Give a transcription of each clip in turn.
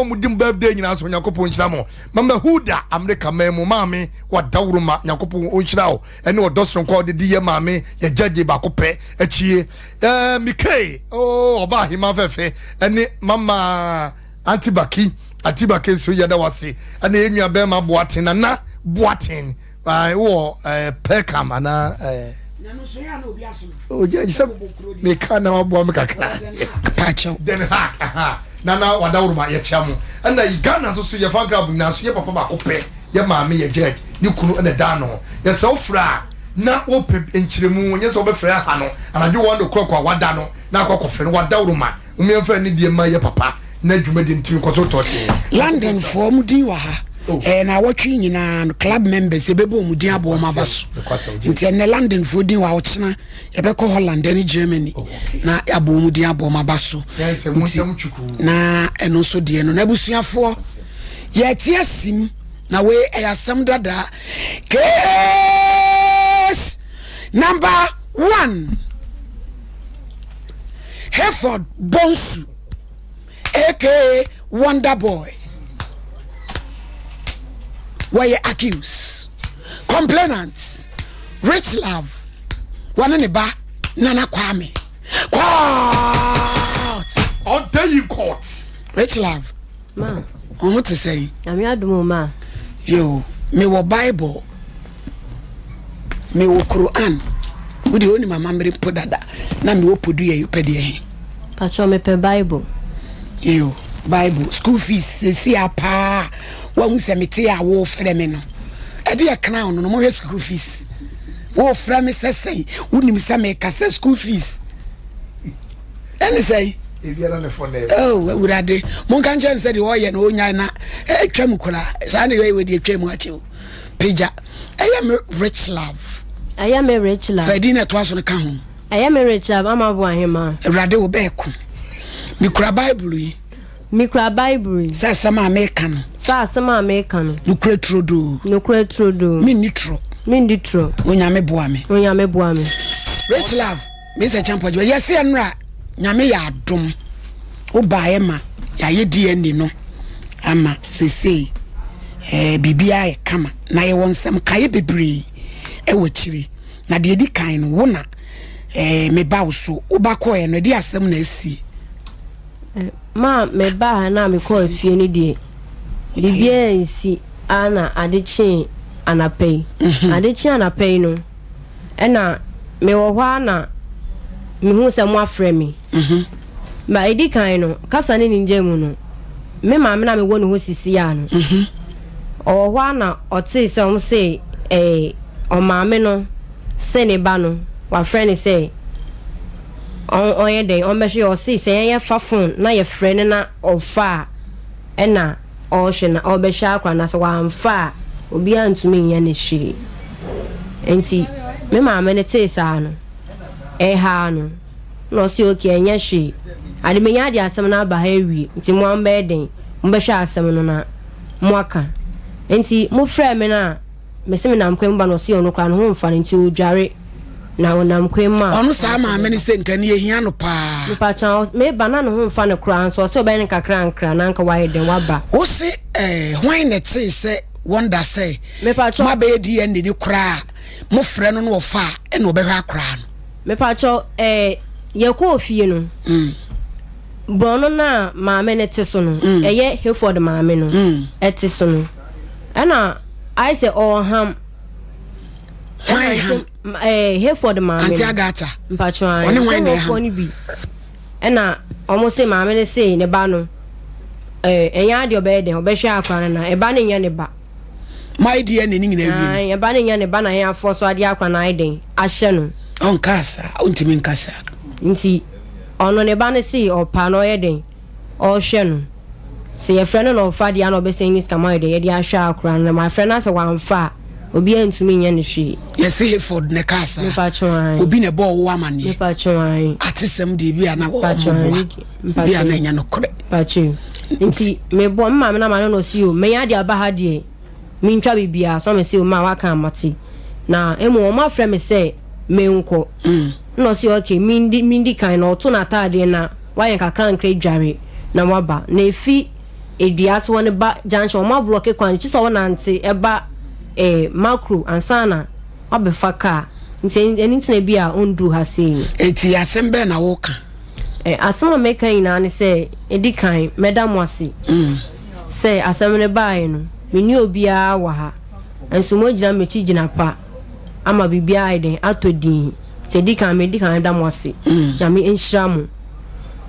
mudim birthday nyina so Nyankopon nhyira mo mama huda America memo maame wa dawruma Nyankopon onhyira o ene odosron kwa de ye maame ya judge ba kopɛ achie Mikay oba hima fefe ene mama Antibaki so yada wase ene enua be ma boaten na boaten wo Peckham ana oh yeah you me kana mabo me kakra pacho den ha nana wadawruma ye chiamu na Ghana so ye fan club na so ye papa ba kopɛ ye maame ye judge ni kunu na da no ye se ofra na wo pe enchiremu ye se obefra ha no anadwo wo ndo krokwa wada no na akokofre no wadawruma umemfa ni die ma ye papa na dwuma di ntimi ko so toche London for mudi wa ha na watwi nyina club members ebebo mudi abo ma baso nti na London for din wa ochina ebeko Holland and Germany na abo mudi abo ma baso na eno so de no na busuafo ye tiasim na we ayasam dada case number 1 Hereford Bonsu aka Wonder Boy were accused complainants Rich Love one in ba Nana Kwame court all day in court Rich Love ma what to say am ya dumo ma yo me wo Bible me wo Quran wo de oni mama mre podada na me wo podu ye pede he pacho me pe Bible yo Bible school fees see apa wa hu se mete a wo frɛ me no e de crown no mo hwe school fees wo frɛ me sesei unim se me ka se school fees any say e bia na le phone oh urade mo kan chen se de wo ye na onya na twam kura sa na we de twam achi peja I am Rich Love Rich Love Fadina to aso no ka ho I am Rich Love ama bo ahema urade wo be ko mi kura Bible yi Mikra Bible sa sama American sa sama American nukre trodo mi nitro onyame boa me Rich Love me se champo jo yes enra nyame ya adom obae ma ya ye DNA no ama sese bibia e kama na ye wonsem kaye bebre e wachiri na de di kan no wona me bawo so obakọ e no de asem na asi ma me ba na me ko afie ni die bibia nsi ana adechi anapei adechi anapei no ena me wo hwa na me hu se mo afre me ma edi kan no kasa ne ninje mu no me ma me na me wo no ho sisi ya no o hwa na o ti se o se o ma me no se ne ba no wa frɛ ne se on ye dey on measure o see say ye fa phone na ye frɛ na ofa e na o hwe na o be sha akwa na so wa mfa obi antumi nya ne hwe enti me ma me ne te sa no ha no no si oke nya hwe ade me nya ade asem na ba ha wi enti mo am be den mo be hwe asem no na mo aka enti mo frɛ me na me se me na mkwem ba no si ono kwa no ho mfa enti o dware na wonam kwema onu sa ma me ne se nkan ye hia no pa pa chan me banana ho mfa ne kran so se oba ne kakra nkra na nka waye den waba wo se hwan ne te se wonder say me pa chan ma be di en ni kra mo frɛ no no fa e no be hwa akra no me pa chan ye ko ofie no brono na ma me ne te so no ye Hereford ma me no te so no ana I say oh ham Hereford ma me anti agata mpatwa oni wan ne ha bi ena almost say ma me ne say ne ba no enya de obeden obehwe akwa na e ba ne nya ne ba my dear ne nyina wi e ba ne nya ne ba na ya afo so ade akwa na aiden ahye no on kasa ontimi nkasa nti ono ne ba ne say opa no ye den o hwe no se ye frɛ no no fa dia no be say ni skama de ye dia ahwe akwa na ma frɛ na se wan fa obi antumi nya ne hwe yes Hereford ne kasa mpatwa obi ne bo wo amane mpatwa atesem de bi ana wo bi ana nya no kore mpatwa nti me bo mma me na ma no si o me ya de aba ha de mi ntwa bibia so me si o ma waka amate na emu o ma frɛ me se me nko no si okay mindi kan no to na tade na waye kakra nkra dware na waba na efi Edias one ba junction ma block kwan chi so na nte eba macro ansana obefa car nti enitina bia ondu ha sei eti asembe na woka asema meka ina ne say edi kan madam wase say asemne bae no meni obia wa ha enso mo gina mechi gina pa ama bibia aiden atodin say edi kan madam wase na me enhiramu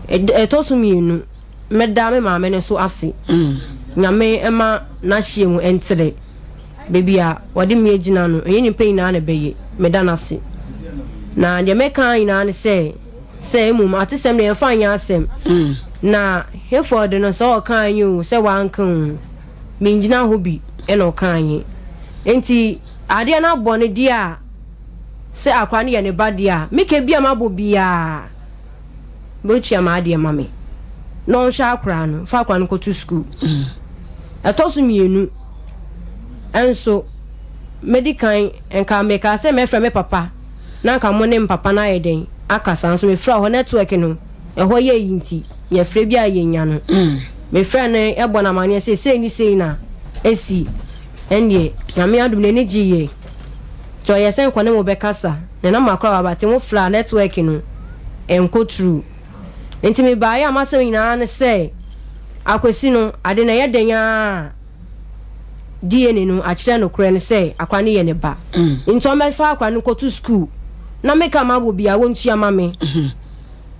etosu mienu medame maame ne so ase nyame ema na hie mu entere bebia wade me gina no enyi nipa ina na beye medanase na de meka ina ne say mum atesem ne fa anya asem na heford no so kan you say wankan minjina hobi e no kan yi enti ade na bone dia say akwa ne ye ne badia meke bia mabo bia bochi ama ade mame no sha akra no fa akwa no ko to school atosu mienu enso medical enka meka say me frɛ me papa na nka mo ne papa na yeden akasa nso me frɛ ho network no ɛhɔ ye yinti ye frɛ bia ye nya no me frɛ ne ebo na mane say ni sei na esi ende na me adum ne giye to ye sen kwone mo bekasa na makra wabate mo fra network no enko true enti me ba ya amasem ina ne say akwesi no ade na ye denya DNA no akire no kure ne say akwane ye ne ba enti o me fa akwane ko to school na meka mabo bia wontu amame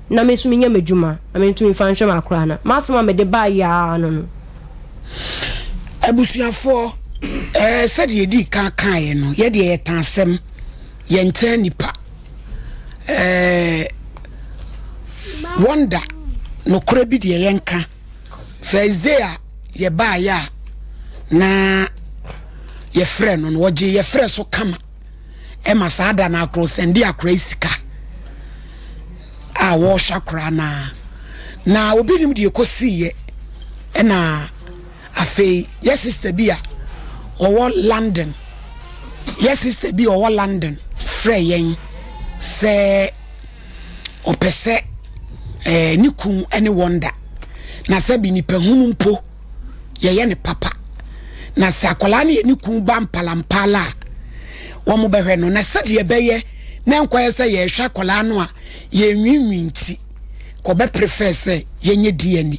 na mesumi nya medjuma na mentumi fa nhwe makra na masema me de ba ya no abusuafo sede yedi kan ye no ye de ye tansem ye nta nipa wonder no kure bi de ye nka first day a ye ba ya na ye frɛ no woje ye frɛ so kama ema saada na akro sendi akra isika a wo shakra na obi nim de ekosiye ena afei yes sister bia owo London yes sister bia owo London frɛ yen se opese niku ene wonder na sabi ni pehunu mpo ye ne papa na sakola ne niku ba mpalampala wo mo behwe no na sade ye beye na nkwaye se ye hwa kola no a ye nwinwinti ko be prefer se ye nye DNA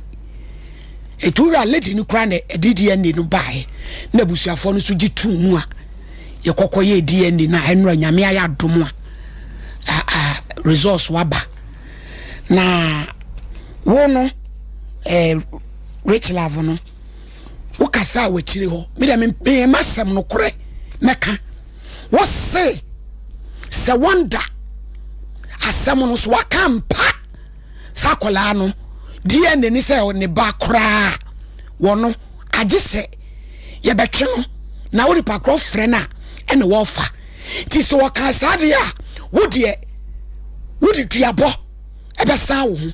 etura lady ni kra na DNA no bae na busuafo no so gitu mu a ye kokoye DNA na enura nyame aya domo a resource waba na wo no rich love no wo kasa wa chire ho me de me masem no kore meka what say se wonder asem no so wakampa sakola no DNA ni se ne ba kra wono age se ye betwe no na wo ripa kro frɛ na ene wo fa ti so waka sade a wo de tuabo ebe sa wo ho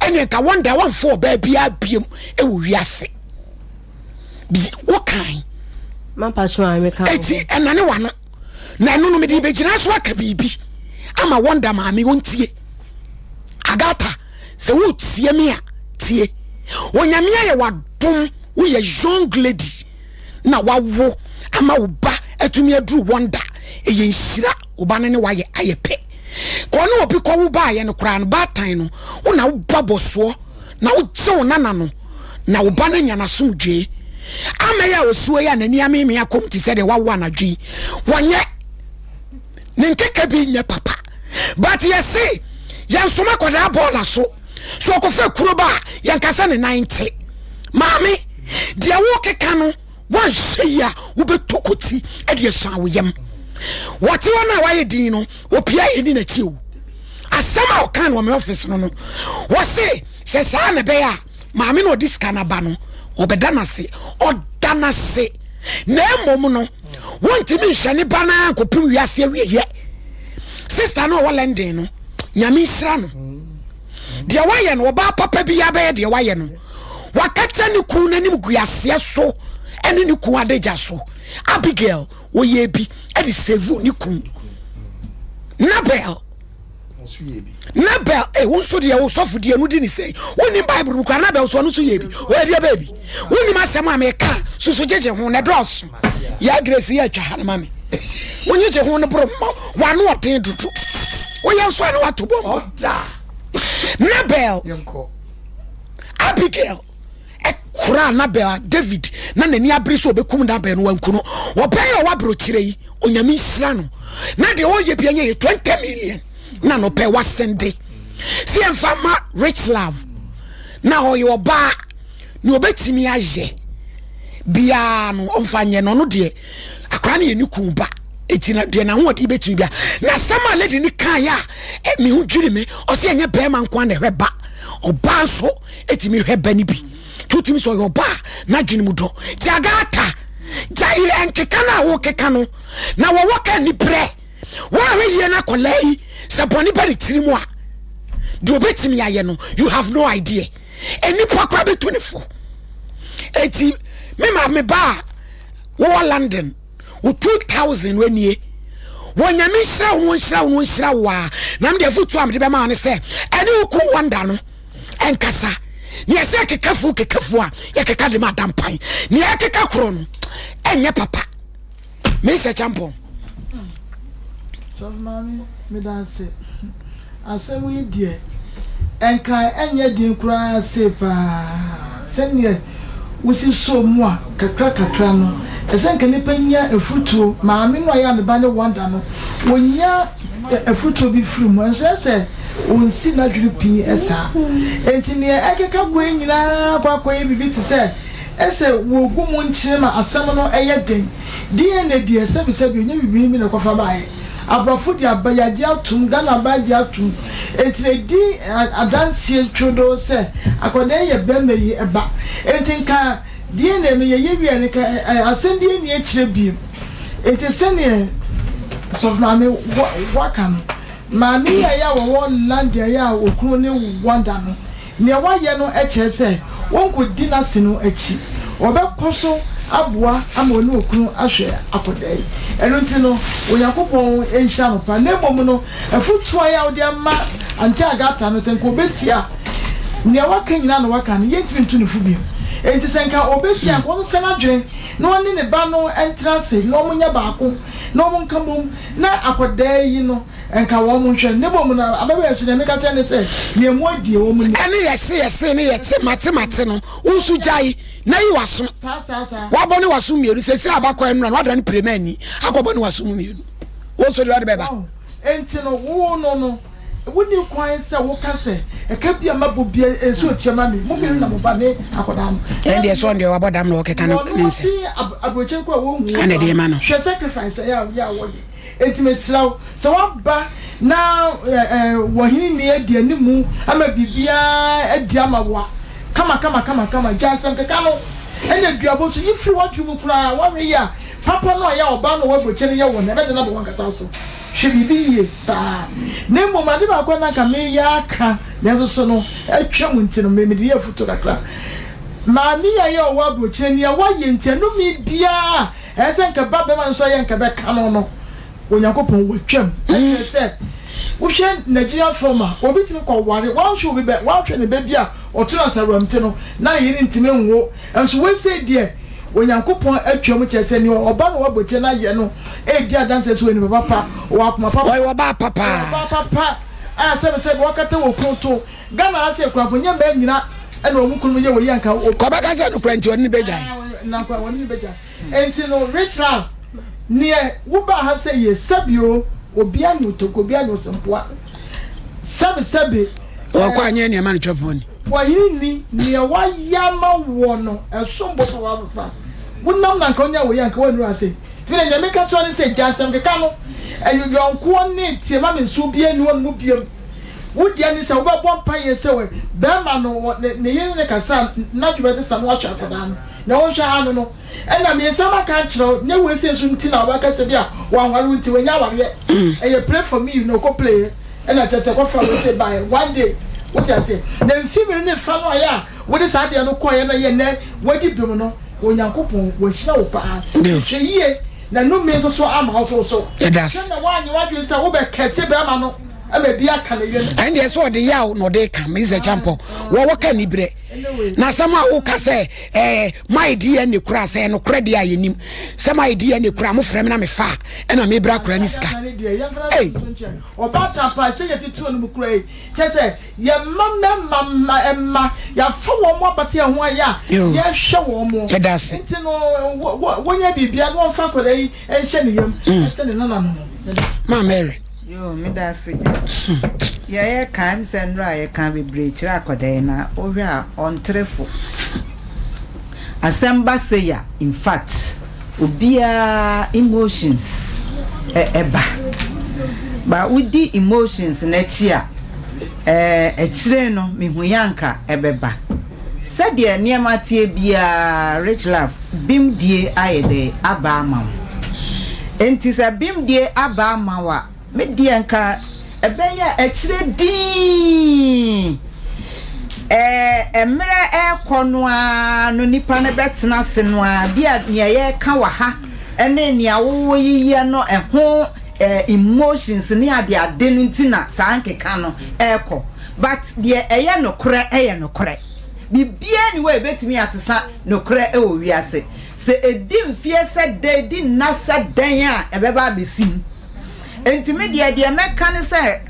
ene ka wonder one for ba bia biem e wo wiase wo kan mampa chwa me ka eti enane wano na eno no me di begina so aka bibi ama wonder ma me wontie agata se wo tie me a tie onyame aye wadom wo ye young lady na wawo ama wo ba atumi aduru wonder eye nhira wo ba ne waye ayepe ko no obi ko wo ba aye no kra no ba tan no wo na wo baboso na wo je wo nana no na wo ba na nya na somdwe ama ya osuo ya nani ameme akom ti sede wawo anadwi wonye ne nkeka bi nya papa but you see yan soma koda bola so ko fe kuro ba yan kasa ne 90 mami de wo keka no wan hyeya wo betokoti e de san wo yam wati wana waye din no opia yini na chiu asama o kan wo me office no wo se sa na be ya mami no diska na ba no obedanase odanase na emom no wontimi hwene bana kopim wiase wiye sister no London no nyame hira no de waye no ba papa bi ya be de waye no wakata ni ku nanim guase so ene ni ku adeja so Abigail oye bi e de save ni ku Nabel Nabel won so de wo sofo de anu di ni sei woni bible kwa Nabel so no so ye bi o de baby woni masem ameka susu jeje ho na dross ya grace ya twa han mame woni je ho no bro wa no oten dudu wo ye so na wato bombo Nabel Abigail kura Nabel David na nani abri so obekum Nabel no wanku no wo pay o wabro kire yi onyame nsira no na de wo ye bia nye 20 million na no pay wasende si enfama rich love na ho yo ba ni obetimi aje bia no omfanye no no de akra na yeni kumba etina de na ho de betimi bia na sama lady ni kan ya mi hu dwiri me o se enye be man kwa na hweba oba so etimi hweba ni bi tutimi so yo ba na dwini mu do ti agata jai enkeka na wo keka no na wo woka ni bre wa hwe na kolai saboni bari tirimu a de obetimi aye no you have no idea eni pakwa be 24 eti me ba wo London wo 2000 wanie wo nyame hira wa na me de futu am de be ma ne se eni uku wanda no enkasa ni ese kekafu a ya keka de madam pai ni ya keka kro no enye papa me se champion so mami me da se ase we die enka enye din kura se pa se ne wusi so mu a kakra no ese nka ne panya efutuo maami no ya ne ba ne wanda no wonya efutuo bi firi mu enso se onsi na dwiri pi esa enti ne ekeka gwe nyina kwakwa bibi ti se ese wo gumu nchire ma asam no eye den DNA die se bi onya bibi mi na kwafa baaye abrafo di abayaji atum Ghana abayaji atum enti di adansie twodo se akoda ye bemeyi eba enti nka DNA no ye wi ne ka asem die ni ekire bi enti se ne so na me waka no mami ya wo land ya okunu ne wanda no ne waye no eche se wonko dinasi no echi obekoso aboa amoni okunu ahwe akodai eno nti no oyakopon enhia no pa na mom no afutu ya odi ama anti agata no senko betia ne waka nyina no waka no yentimi ntu ne fubi enti senka obetia ko sena dwen no oni ne ba no entrance no munya baako no mun kambom na akodai no enka wo mun hwe ne bom na ababa yesi ne meka tene se ne mu adie wo mun ene yesi ne yete mate no unsu jai na yi waso sa wa boni waso mieru sesi abakwa enu na wadani premani akoboni waso mieru wo so de wade beba enti no wo no woni kwan se wo kase eka bia mabobia enso tiama mi mo bi na mo ba ne akoda no ende so ande wa bodam no keka no nse abrochen kwa wo hu ane de ma no hwe sacrifice ya wo enti mesraw se wa ba na wo hini ne adi animu ama bibia adi ama wa kama jansen keka no ene duabo so ifri watu mu kura wa we ya papa no ya oba no wa brochen ya wo na be de na bo wankasa so hwe bibiye ta ne mo ma de ba kwa na ka me ya aka ne so no atwa mu ntino me de ya futo kakra ma mi ya wa brochen ya wa ye ntino mi bia ese nka ba be ma so ya nka be ka no onyankopon watwam ati se wo hwe Nigeria former obi timi ko ware wa hwe obi be wa hwe ne be bia otuna saramte no na yiri ntime nwo enso we say die onyankopon atwam kyese ni oba no waboche na ye no e dia dance so ni papa wa papa a se wakata wo kunto Ghana ase kurafo nya ba nyina e na omukunu ye wo yanka ko ba ka se no kwanti oni beja na kwa oni beja enti no rich love nie wo ba ha se ye sabio obi anyu toko obi anyu sempoa sabe wa kwa anya ne ma no twafoni wa yini nie wa yama wo no esombo to wa papa wonam na nka onya wo yanka wa nura se fina nya meka to ne se jasam keka no ayuyanko ne tie ma me so bi anu mu biem wodi ani se wo ba bompa ye se we be ma no ne yene ne kasa na dwebe se no ahwa akoda no na wo hwa anu no ena me sama ka kiro ne we se so nti na wo ka se bia wa nware nti we nya ware e pray for me you know ko play ena just ko fa we say by one day what you say na mfimi ne fa no ya wo de sa de no ko ye na ye ne wadi bim no onyankopon wo hira wo pa hwe yie na no me so ama so that's na wa nyi wadwe say wo be kese be ma no ame bia kan ye and yes what the yaw no dey come is a champo wo ka ni bre na sama wo ka say my idea ni kura say no kura dia yenim say my idea ni kura mo frem na me fa e na me bra kura ni ska eh oba tampa say ye titu no kura e che say ye mama ya fa wo mo abate ho aya ye hwe wo mo nti no wonya bibia no fa kura yi e hye ne yam e se ne nana no ma Mary yo me da se ya kan senra ya kan be breachira akodan na ohwe a on trefo asamba say ya in fact obia emotions eba ba udi emotions na chi a kire no mehu yanka ebeba sade niam tie bia rich love bimdie ayede aba ama enti sa bimdie aba ama wa medie nka ebeya ekire din emre ekonoa no nipa ne betena se no a bia ne ye ka wa ha ene ne awo yiye no eho emotions ne ade no ntina sa nkeka no eko but de eye no kore bibia ni we betimi asesa no kore e wo wiase se edim fie se de di na se den a ebeba besim entimi de meka ne se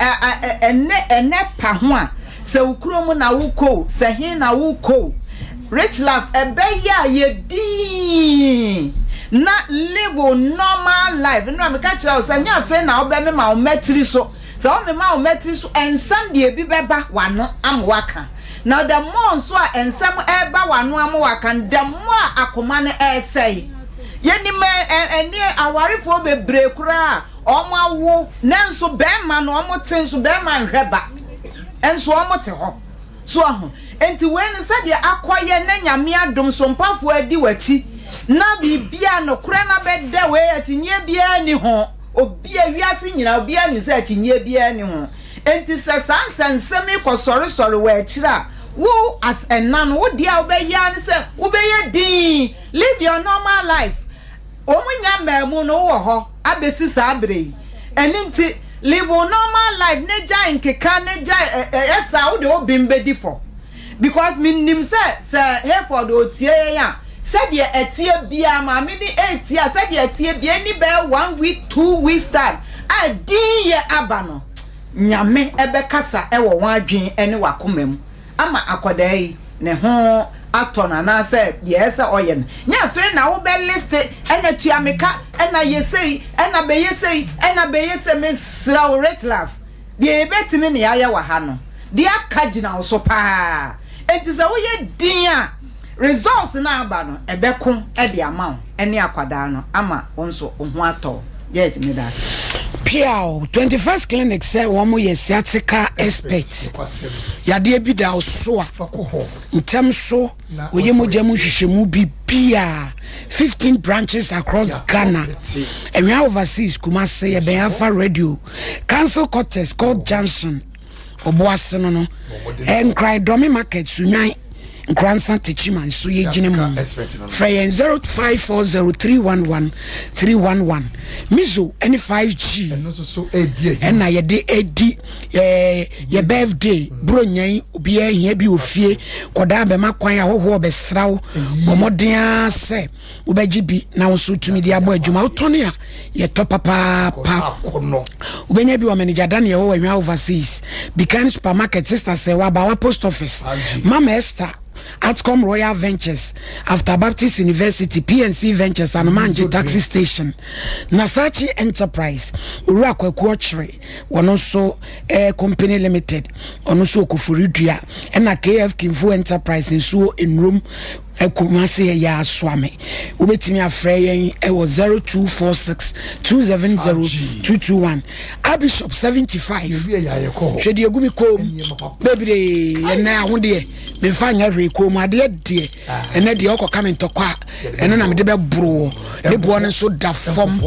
ene pa ho a se ukuro mu na wuko se hin na wuko rich love ebeya ye din na live normal life no me ka kira o se nya fe na obe me ma o metri so se o me ma o metri so ensam de ebi beba wano amwaka now the more so ensam eba wano amwaka the more akoma ne say yeni me eni awarefo bebre kura omo wo nanso be ma no omo tin so be ma nhweba enso omo te ho so ho enti when said de akoye na nyame adom so mpafo adi wachi na bibia no kura na be de we atinye bia ni ho obi awiase nyina obi ani se atinye bia ni ho enti se sansensemi ko sori we akira wo as enan wo dia obeya ni se obeya din live your normal life omunya mamu no wo ho abesi sa abre eninti live a normal life neja nkeka neja esa wo de obimbedi for because minim se Hereford otie ya said ye etie bia ma me ni etie said ye etie bia ni be 1 week 2 weeks time adin ye abano nyame ebe kasa ewo wan adwen ene wakomam ama akodai ne ho atona na say yes oyen nya fe na wo be list ena tuameka ena yesei ena be yesei ena be yese me sra rich love de betimi ne yaye wa ha no de akagina wo so pa entiza wo ye din a results na aba no ebeko e de ama ene akwada no ama wonso ho ato ye me das Piao 21st clinic say womo ye sciatica expert ya de bi da so a ntem so oye mojamu hwehwemu bibia 15 branches across Ghana and we are overseas Kumasi e ben Alpha Radio Council Quarters called Junction oboase no and cry domi market sunyan Grandson Tichiman so ye jinemu Freyen 0540311311 Mizo any 5G and also so AD and na ye de AD ye birthday bro nyan obi e hia bi ofie koda be makwan ahoho be srawo bomoden se obeji bi na so tumi dia abo adwuma otone a ye to papa obenya bi o manager Daniel wo hwa overseas Bikan supermarket sister se wa ba wa post office Mama Esther Outcome Royal Ventures after Baptist University PNC Ventures and Manje Taxi Station Nasachi Enterprise Ura Kwekwochre Wanoso Air Company Limited Onoso Kufuridua and a KF Kinfu Enterprise in Suo in room Kumasi ya swame ubetimi afre yen e wo 0246 270 Abishop 75 hwede agumi kom bebire na ahode me fanya hwe kom ade de ene de okoka me ntokwa ene na me de bebro de bo ne so da fom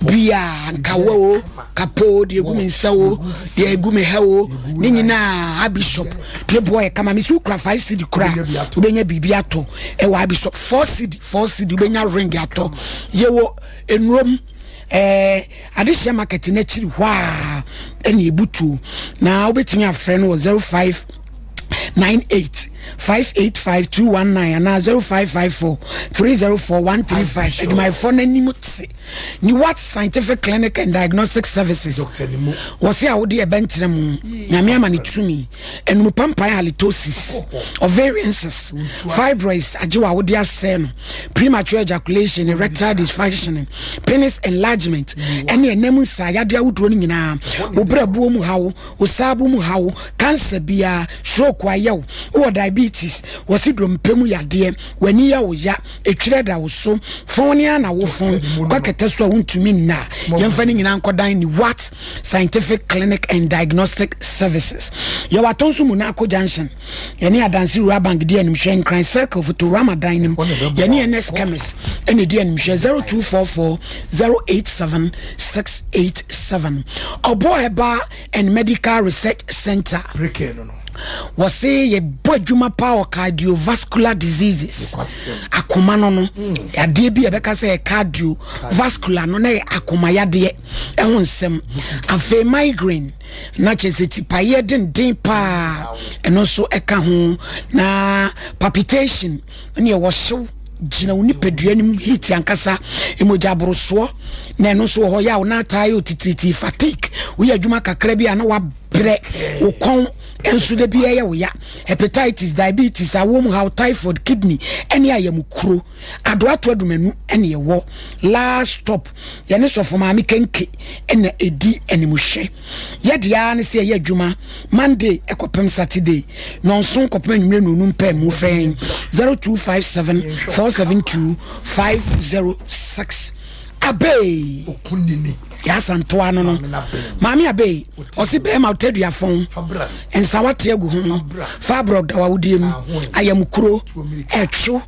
bia kawo kapo de agumi nsawo de agumi hawo ni nyina Abishop de boy kama me su kra 5 cd kra ubenya bibia to e wa Bishop 4 cd ubenya ring ato yewo enrom adehye market na chiri hwa any butu. Now betting your friend was 05 98 585 219 and now 0554 304 135. And my phone anymore. Ni what scientific clinic and diagnostic services was here would be a bentrem Yamiama Nitsumi and Mupampa halitosis, ovarian cysts, fibroids, Ajua would sen, premature ejaculation, erectile dysfunction, penis enlargement, any nemusa yadia would running in arm, Ubra boom how, Usabu how, cancer bia, stroke wayo, or diabetes, was hydrom pemu ya dear, when ya was ya, a trader was so, phonian, I will phone, that's what I want to mean now. You're finding in Uncle Dine what scientific clinic and diagnostic services. You are Tonsu Munako Junction. Any dancing Rabang DN Machine Crime Circle for to Ramadan. Any NS chemist. Any DN Machine 0244 087 687. Oboe Bar and Medical Research Center. Was say ye bojuma power cardiovascular diseases. Akumano no. Ya debi ebeka say cardiovascular no na akuma ya de ehonsem. Afa migraine na cheseti paye den pa eno so eka ho na palpitation ne wo hyew gina woni peduanim heat yankasa emoja boroso na eno so ho ya na tayo titriti fatigue wo ya dwuma kakra bia na wa bre wo kon enso de bia ya wo ya hepatitis diabetes awom how typhoid kidney ene ayamukuro adoato adumanu ene ye wo last stop ye ne so for ma kenke ene edi ene muhwe ye dia ne se ye adwuma monday ekopem saturday nonso kopem nwure nunum pa mu frɛn 0257 472 506 abey okunini yes Antoine no mami abey osi be ma tedua fon ensa wate agu ho fabrod da wawudiem ayamukuro etwo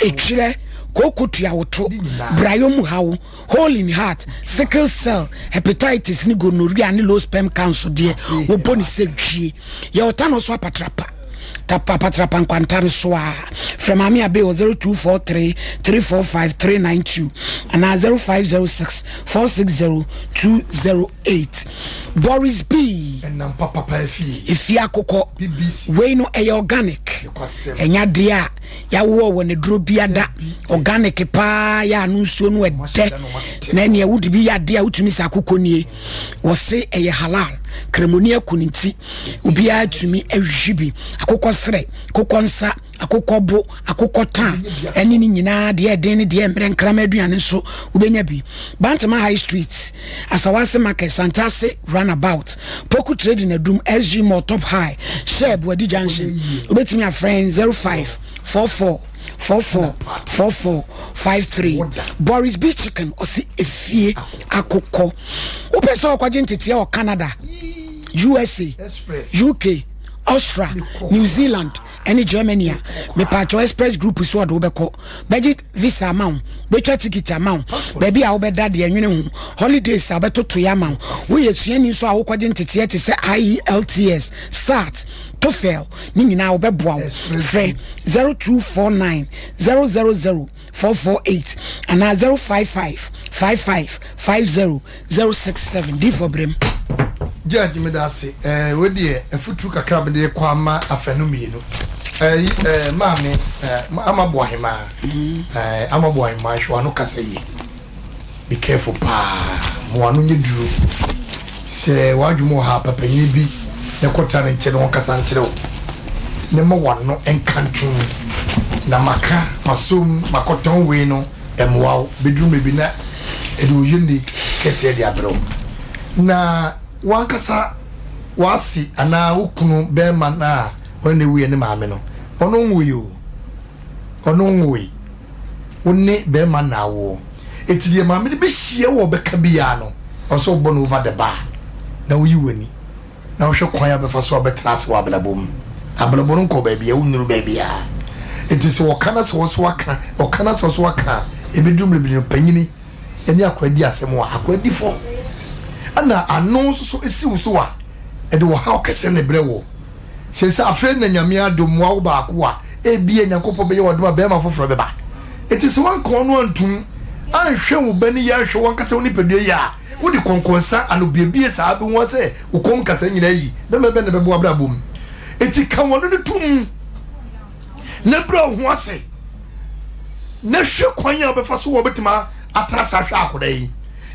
etwire kokotua woto brayo mu hawo hole in heart sickle cell hepatitis ni gonorrhea ni low sperm count de wo boni sedwie ye otano so apatrapa tapa patrapa nkwantare so a from ami abe 0243 345 392 and 0506 460 208 Boris B and papa if ya kokko BBC we no e organic enya dia ya wo woni duro biada organic pa ya anu nsuo no ede na ne wudi bi ya dia utumi sa kokko nie wo se e halal kremonia kuninti ubia atumi ahwibi akokko sere kokonsa akokobo akokota eni ni nyina de eden ne de mre nkrama aduane so ubenya bi Bantama High Street Asawase Market Santase Runabout Poku Trading Adum SG More Top High Sheb Wadi Junction ubetimi a friend 05 44 44 Boris B Chicken osi efie akoko upeso kwa jentiti o Canada USA UK Austria New Zealand any Germany me patcho express group so do beko budget visa amount betwa ticket amount baby a obeda de anwene hu holidays abeto to ya amount we yesuani so a wokwaje ntete te se IELTS SAT TOEFL ni nyina obeboa frɛ 0249 000 448 and 055 55 50 067 D for Brem. Judge me da se we de afutu kakra me de kwama afanu mienu maame amabo ahema amabo ahema hwa no kasa yi be careful pa mo anu nyeduru se wadwumo ha papa nyi bi ne kota ne nche no kasa nchire wo ne mo wano enkantu na maka masum makoton we no emwa beduru me bi na edu yindi kese de abro na wankasa wasi ana ukunu bema na wone wiye ne maame no ono nwi wone bema na wo etidie maame de be hie wo beka bia no oso bo no over the bar na wo yiwani na wo hwe kwan ya befa so obetras wo ablabom nko ba bia wonuru ba bia etisi wo kana so so aka o kana so so aka ebedum lebiri panyini eni akwadi asem wa akwadi fo ana ano so esi wo a ede wo ha okese ne brewo sesa afen na nyame adom wa ba ko a ebie nyakopo be ye wodoma be ma foforo beba etisi wan ko no antum anhwe wo bani ya hwe wan kase woni pedue ya wodi konkonsa ano biebie saa bi won say ukom kasa nyina yi na mebe na bebo abrabom eti kan wono ne tum na bra ho ase na hwe kwan ya obefa so wo betima atrasa hwe akoda yi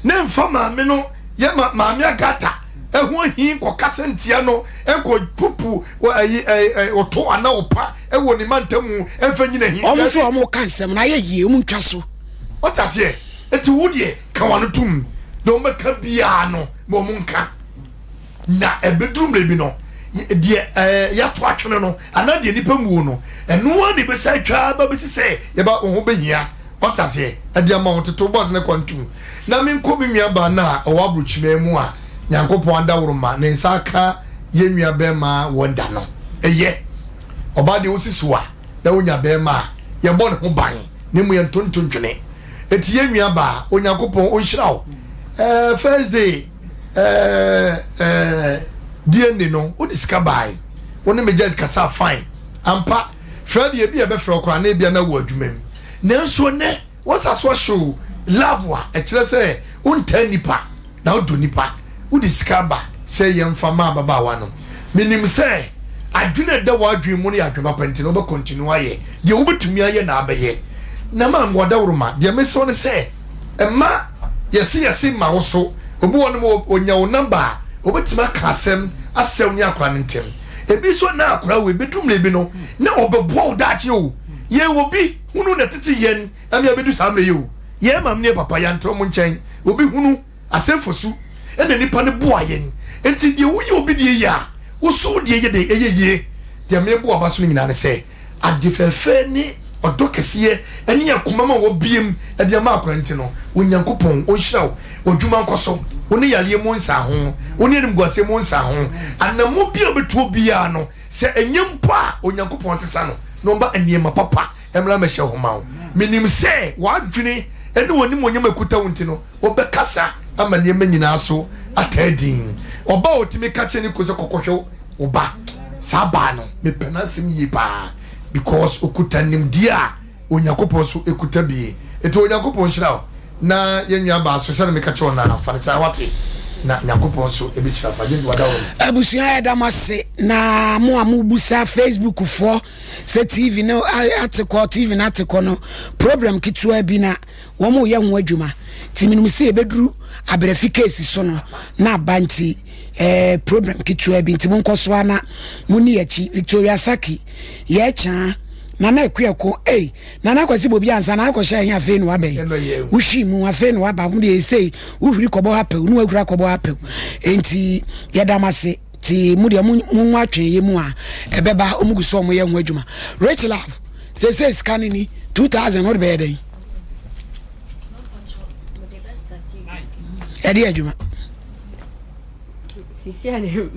na mfa maame no ye maame agata eho hin ko kasa ntia no enko pupu oto ana opa ewo ni mantamu enfa nyina hin omo so omo kansem na ye yie omo ntwa so otase eti wudie kan wono tum no meka bia no mo munka na ebedrum le bi no de ya to atwene no ana de nipa mu no eno ani be sai twa ba be se ye ba ho behia otase e de ma woteto boss ne kwantum na me nko bi nua ba na o wa bruchime mu a nyankopon anda woroma ne nsaka ye nua be ma wonda no eye oba de osisuwa na wonya be ma ye bo ne ho ban ne mu ye ntontontwene eti ye nua ba onyankopon onhyirawo first day DNA no wo discover bai woni me judge kasa fine ampa Fred ye bi e be fro kra na bia na wo adwumam nanso ne wasaso show love wa e kire se unta nipa na odo nipa wo discover say ye mfa ma baba wa no minim say adwene da wa adwen mu ne adwema panti no be continue aye de wo betumi aye na abaye na ma ngoda woroma de me so ne say emma yesi ma wo so obi wonu mo onya wo number obetima kasem asem nya akra ntem ebi so na akra we bedum le bi no na obebo dachi o ye obi hunu na tete yen am abedu samle ye o ye mam ne papa ya ntro mo nchen obi hunu asem fosu ena nipa ne boa yen enti de wo ye obi de ya wo so de ye de ye de me boa ba so nyina ne se adefefe ni odokese eni akoma ma wo biem e de ma akra ntem no onyankopon onhyiraw odwuma nkoso woni yale mu nsa ho woni enim gwase mu nsa ho anamo bia betuo bia no se enyempo a onyankopon sesa no no ba eniema papa emra ma hye homa ho minim se wadwene ene woni mo nyema kuta wonti no obekasa ama niema nyina so atadin oba otimi kache ni kose kokohwe oba saba no me penasim yi pa because okuta nim dia onyankopon so ekuta bie eto onyankopon hyira na yenwa ba so se me kache ona fanisa wate na nyakopon so ebi hyira pa je wada wo abusua ya damase na mo amubusa Facebook fo se TV no atiko TV na atiko no program kitua bi na wo mo ye ho adwuma timinum se ebeduru abrefikacy so no na banti program kitua bi ntimu nkoso na muni yachi Victoria Saki ye cha nana ekueko nana kwasi bobi ansa na akosha hia fe no abai wushi mu afe no aba mu de sei uhuri kobo hape nu agura kobo hape enti yedamase ti mu de mu atwen ye mu a ebeba omuguso mo ye ho adwuma rich love say scan ni 2000 what be dey edi adwuma sisi ane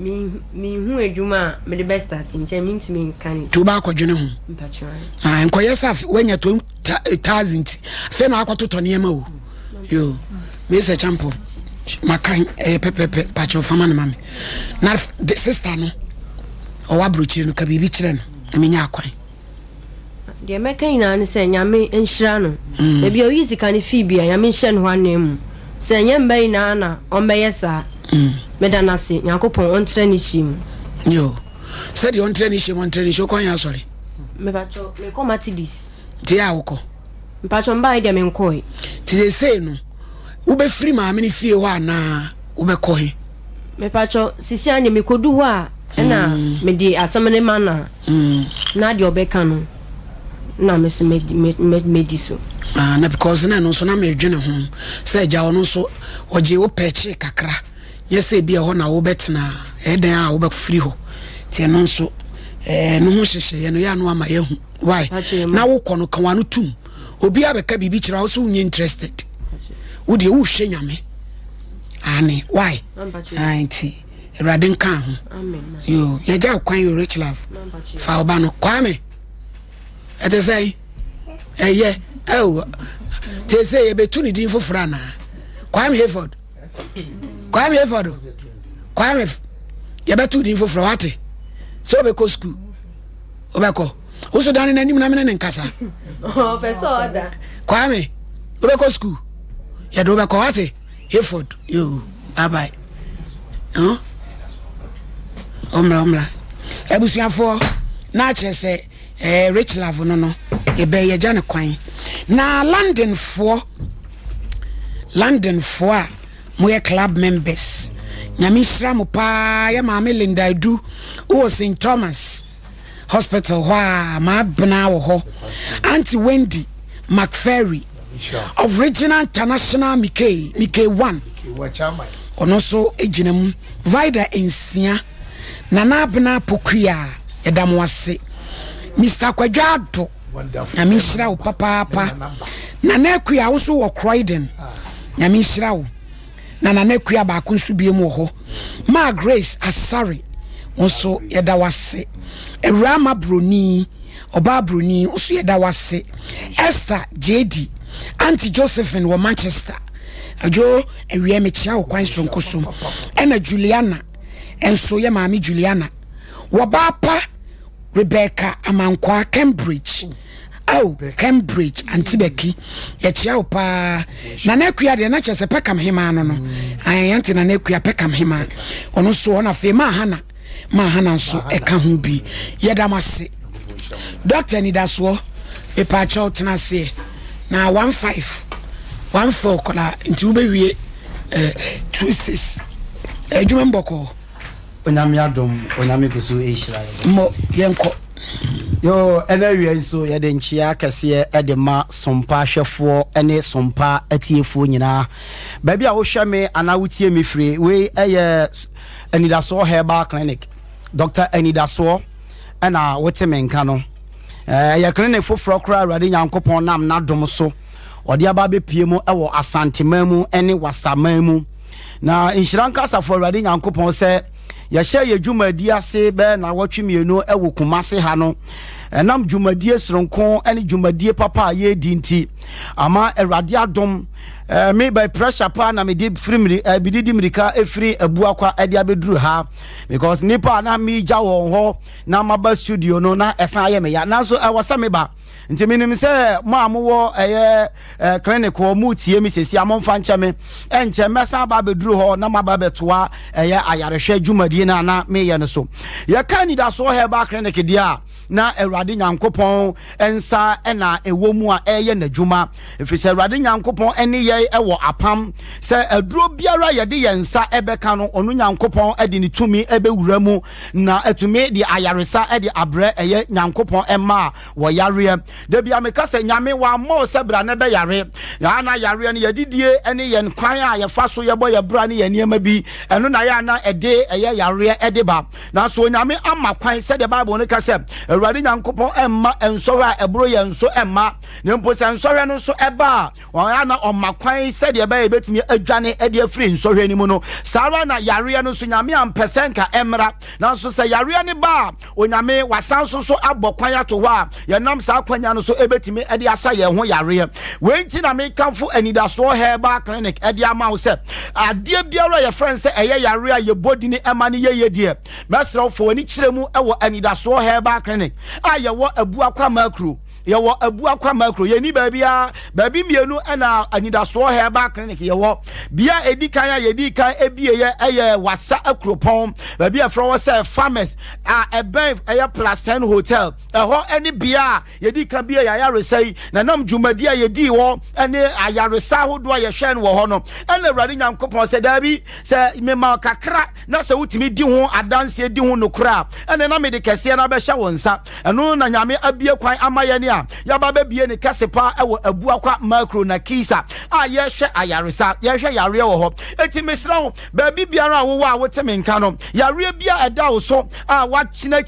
mi hu adwuma me the best at in term into me kan to ba akwadwene ho mpacho nkoye saf wenya 2000 fe na akototo ne ma o yo me se champo makan pepepe pacho fama na mame na sister no o wa brochire no ka bibi kire no menya akwan de mekan na ne se nyame enhira no e bi o yizi kan fi bia nyame nhye no hanem se nyemba ina na o meyesa medanase nyakopon ontre ni chim yo said you ontre ni chim kwan ya sorry me bacho me ko matidis dia woko mpacho mba ide me nkoi ti say no wo be free ma me ni fie ho ana wo be ko he me pacho sisi anye me kodu ho a na me di asamene mana na di obeka no na me so me di so na because na no so na me dwene ho say ja wono so oje wo peche kakra yes e bia ho na wo betena eden a wo be free ho tie no so no ho hyehye ye no ya no ama ye hu why na wo kono kan wano tum obi abeka bibi kira wo so unye interested wo de wo hwe nyame ani why anti radin kan ho amen yo ye ja kwan you rich love fa oba no kwame ete say ye te say ye betu ni din fofora na kwame Hayford kwame Hayford kwame ye betu din fofora wate so be ko school obeko uso dani na nim na me ne nkasa oh person oda kwame obeko school ye do obeko wate Hayford yo bye omra ebusuafo na che se rich love no e be ye jane kwan na London for a moye club members nyame hira mo pa ya ma Melinda Edu o St Thomas Hospital wa ma bna wo ho Auntie Wendy McFerry original international Mk1 ono so ejinam Vida ensia Nana Abna Pokuya Edamwase Mr. Kwadwado nyame hira wo papa Nana Kuya wo so wo Croydon nyame hira wo Nana Kuya ba ko nso biem wo ho Ma Grace Asare wonso yedawase Ewrama Broni Oba Broni wonso yedawase Esther JD Auntie Josephine wo Manchester ajo ewie mechia wo kwan sonkoso ena Juliana enso ye maami Juliana wabapa Rebecca Amankwa Cambridge Cambridge Antibeki ye chia wo pa na nakuya de na chese pekam hema no ayanti na nakuya pekam hema ono so ona fe ma hana nso eka ho bi yedamase Dr. Nidaso e pa cha otena se na 1514 kola nti ubewie 26 ejuma mboko onyame adom onyame kusu ehira mo yenko yo enawie nso ye de nchia kese e de ma sompa hwefo ene sompa atiefo nyina ba bia wo hweme ana wutie mi firi we eye Anidaso Herbal Clinic Dr. Anidaso ana wote menka no ya clinic foforo kra awade nyankopon nam na dom so odi aba be pie mu e wo asantemamu ene wasamamu na inshiranka safo awade nyankopon se ya hye ye dwumadi ase be na wotwemienu e wo kumase ha no enam dwumadi esronko ene dwumadi papa ye dinti ama awade adom me by pressure pa na me di free bididi mirika efri abuakwa ade abeduru ha because nipa na me gya won ho na maba studio no na esan aye me ya na so wasa me ba nti minim se ma amwo clinic wo mu tie mi sesi amomfa nche me enche mesa ba beduru ho na maba betoa ayarehwe dwumadi na me ye no so ye Anidaso Herbal Clinic dia na Awurade Nyankopon ensa ena ewomu a eye nadwuma efise Awurade Nyankopon ene ye ewo apam se aduro biara ye de yensa ebeka no onu Nyankopon ede ni tumi ebewura mu na etumi di ayaresa ede abre eye Nyankopon ema wo yare de bia meka se nyame wa mo se bra na be yare ya na yare ne yedidie ene ye kwan a ye fa so ye bo ye bra ne ye niema bi eno na ya na ede eye yare ede ba na so nyame ama kwan se de Bible ne ka se Awurade Nyankopon emma ensoro a ebro ye nso emma ne mpo se ensoro no so eba ya na omakwan se de ba ebetimi adwane ede afiri nsoro ni mu no sara na yare no so nyame ampesenka emra na so se yare ne ba onyame wasan so abokwan ato ho a ye nam sa kwanya no so ebetimi ede asa ye ho yare wenti na me kanfo Anidaso Herbal Clinic ede ama wo se ade biara ye friend se eye yare a ye bodi ni ema ne ye die mesra fo ani kiremu ewo Anidaso Herbal Clinic ayewo abuakwa makro yewo abuakwa makro ye ni baabi mienu na Anidaso Herbal Clinic yewo bia edikan ya yedikan ebie ye eye wasa akropon baabi afro wo se farmers eben eye plus 10 hotel eho eni bia yedikan bia ya yaresai na nam dwumadi a yedi wo ene ayaresa hodo ye hwe no ho no ene Awurade Nyankopon se dabi se mema kakra na se wutimi di ho adanse di ho nokra ene na me de kese na be hya wonsa eno na nyame abie kwan amaye ne a ya baba bie ne kasepa ewo abuakwa macro na kisa a ye hwe ayaresa ye hwe yare wo ho eti mesra wo baabi biara wo a wote menka no yare bia eda wo so a wa china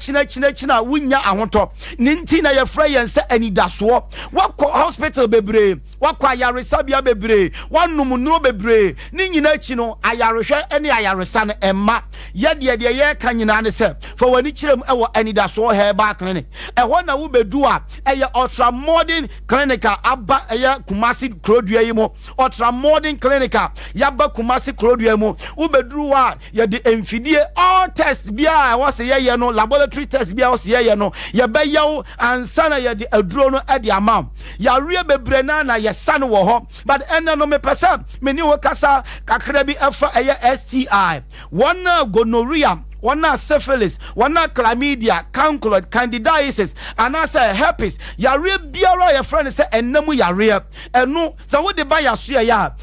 wunya ahoto ne nti na ye fra yen se Anidaso wakọ hospital bebre wakọ ayaresa bia bebre wanum no bebre ni nyina achi no ayarehwe ene ayaresa no emma ye de ye ka nyina ne se fa wani kirem ewo Anidaso Herbal Clinic ehọ na wo bedu a eye ultra modern clinical aba eye Kumasi Krodua yimo ultra modern clinical yaba Kumasi Krodua yimo ubedru wa ye de emfidie all tests bia was ye no laboratory tests bia was ye no ye be yawo ansana ye de aduro no e de amam ya rie bebre na ye sane wo ho but ene no me pesa meni wo kasa kakra bi efa eye STI one gonorrhea one syphilis, one chlamydia, cancer, candidiasis, and I say herpes. Yare biara your friend say enemu yare. And no, so what the buy ya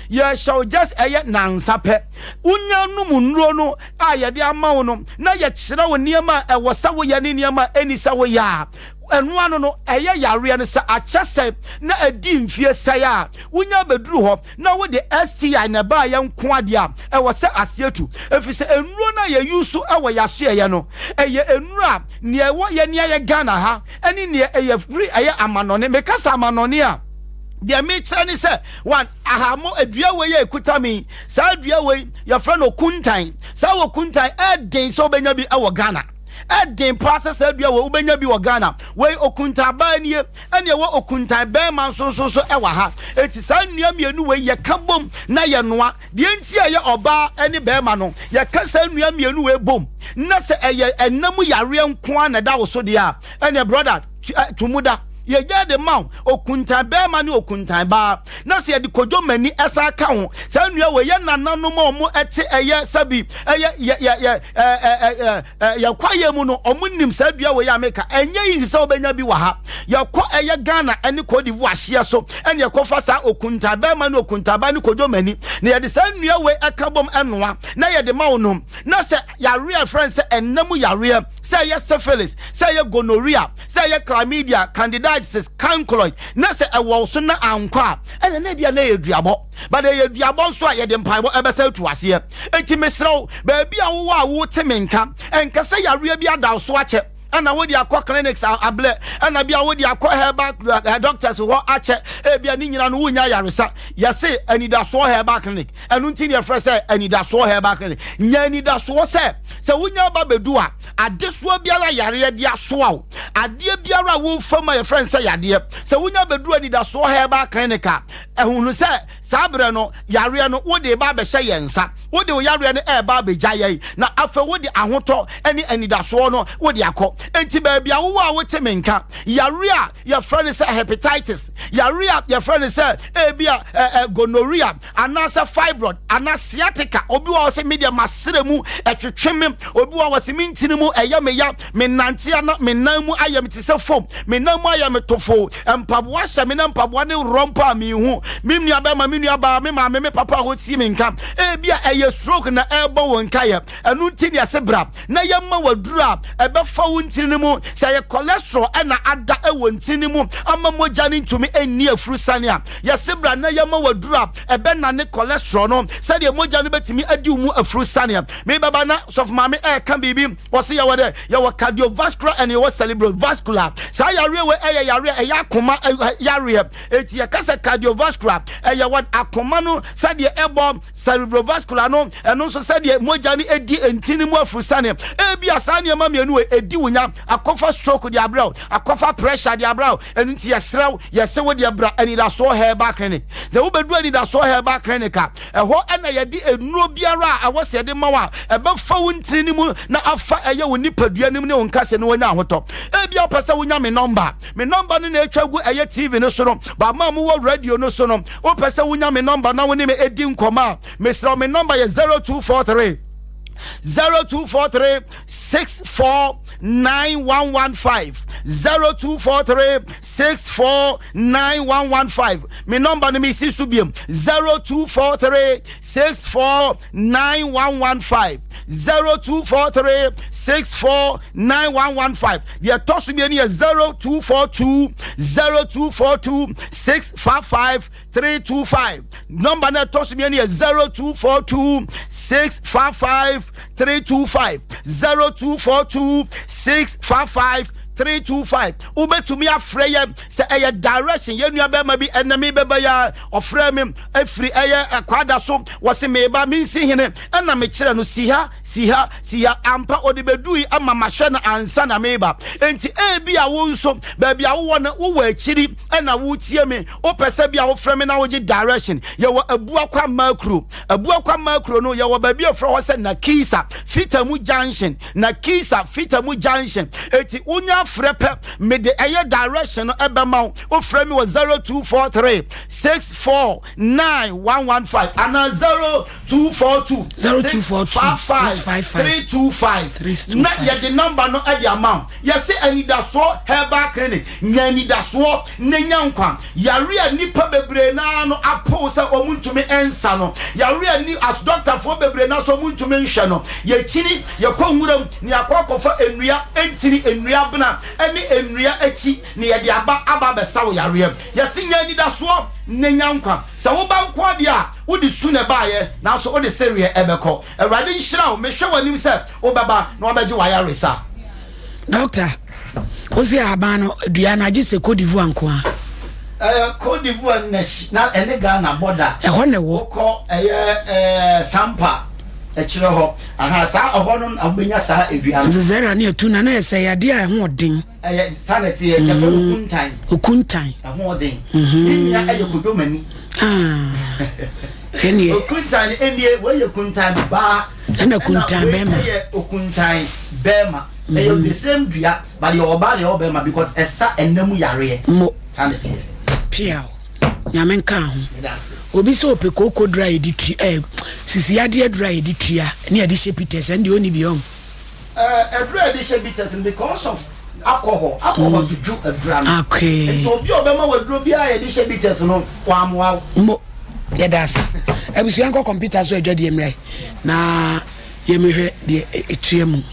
ye shall just a yet nansape. Unya no munro no, aya dia mauno, na yet shira niama, a wasawa yaniniama, any sawa ya. And one no aya yare and sa achase na a dim fear saya. Unya bedru ho na with the STI na ba yam kwadia. I was say asietu. If you say enrona ye use our yasue ya no. Eye enra near what ye near Ghana ha. Any near a free aya amanone mekasa amanonia. Dear mate say one ahamo adua we ye kutami sa adua we your friend okuntan sa okuntan e den so benya bi e Ghana. Edin process edua we ubenya bi wo Ghana we okunta ba nie ene we okunta ba man so e wa ha eti sa nnua mienu we ye kabom na ye noa de enti ye oba ene ba ma no ye ka sa nnua mienu we bom na se eye enamu yare nko na da wo so de a ene brother tumuda ye get the mount okuntan be ma ni okuntan ba na se de kojo mani esa ka ho sa nnua we ye nananom mo ete eye sabi eye ya kwaye mu no omunim sa dua we ya meka enye yi sa obenya bi wa ha ya ko eye Ghana ene ko di ahye so ene ko fa sa okuntan be ma ni okuntan ba ni kojo mani na ye de sa nnua we ekabom enoa na ye de ma wonom na se ya real friends se enamu ya real se ye syphilis se ye gonorrhea se ye chlamydia candidiasis cancer na se ewo so na ankwa ene na bia na ye duabo but ye duabo so a ye de mpaibo ebesa tu ase enti mesrew ba bia wo a wo temenka enka se ya rea bia da so ache ana wo di akọ clinics able ana bia wo di akọ herbal doctors wo ache e bia ni nyina no wunya yaresa yese anida so herbal clinic enu nti ne frɛ sɛ anida so herbal clinic nya anida so sɛ wunya ba bedu a ade so biara yare de aso a ade biara wo fama ye friend sɛ yade sɛ wunya bedu anida so herbal clinic a ehunu sɛ sabre no yare no wo de ba be hye yensa wo de yare no e ba be gyaye na afa wo de ahotɔ ani anida so no wo de akɔ enti baby awo a wote menka yare a your friend is hepatitis yare a your friend is bia gonorrhea anasa fibroid anasiatica obi wa se media masremu etwetwem obi wa se mintini mu eya meya menante ana menamu ayam ti se fom menamu ayam tofo empaboa hye me na mpaboa ne rompa mi hu mimnua ba ma minua ba me ma me papa ho ti menka bia eye stroke na ebo wonka ye enu ntini asebra na yemma wadura ebefa ntinimu say cholesterol na ada ewo ntinimu ama moja ni ntumi eni afuru sania ya sebra na yama wadura ebe na ne cholesterol no say de moja ni betimi adi mu afuru sania me baba na sof mame kan bibi wo se ya wode ya wa cardiovascular and ya cerebrovascular say ya rewe ya akoma ya eti ya kasa cardiovascular ya wa akoma no say de ebo cerebrovascular no eno so say de moja ni edi ntinimu afuru sania bia sania ma mienu edi wunya akofa stroke di abrow akofa pressure di abrow enti yesrew yese wo di abra ani da so herbal clinic the ubedu ani da so herbal clinic ho na yedi enuro biara a wose de mawa ebe fa wuntiri ni mu na afa eye wo nipadua nim ne wonkase ne wonya ahoto bia pese wonya me number no na etwagu eye TV no so no ba ma mu wo radio no so no wo pese wonya me number na woni me edi nkoma mesra me number ye 0243 649115 0243649115 me number me si subiem 0243649115 0243649115 the toss me any 0242 number na toss me any 0242 655 325 0242 655 325 ubetumi afreye se eye direction ye nua be ma bi enemi be ba ya ofre me afri eye akwada so wose me ba mi si hene na me kire no si ha siha ampa odibedui ama mahwe na ansa na meba enti ebi a wo nso ba bia wo na wo wa akiri na wo tie me o pese bia wo frame na wo gi direction ye wo abuakwa makro no ye wo ba bia fro wo se na kisa fitamu junction eti unya frepe me de eye direction no ebe ma wo frame wo 0243 64915 ana 0242 325 na ye the number no e the amount ye say anidaso herbal clinic nyanidaso nenyankwa yare nipa bebre na no apo se omuntumi ensa no yare ni as doctor for bebre na so omuntumi nhwe no ye chini ye konwuram ni akokofa enua entiri enua bna ene enua achi ni ye de aba besa wo yare ye say nyanidaso nenyankwa se wo banko ade a wo di sune baaye na so wo de serie ebeko awrade nhira wo mehwe wanim se wo baba na wo beje wayare sa doctor ozi abano duana agise Côte d'Ivoire nko a Côte d'Ivoire na ene Ghana border ho ne wo ko Sampa ekire ho aha sa ho no abenya sa eduan zera ne atuna na ese yade a ho odin sanity e ke okuntan ho odin ni ya kodomani eni okuntan eni we kuntan ba na kuntan bema okuntan bema the same dua but your body obema because esa enemu yare mo sanity piao nyame nka ho obi so opekoko dry editri sisi ade dry editria na ade shepites and the only biom dry ade shepites because of alcohol to do a drum okay so bi obema wadro bia ade shepites no kwamwa mo yedas ebusu yanko computer so adwade emre na yemehwe de etuemu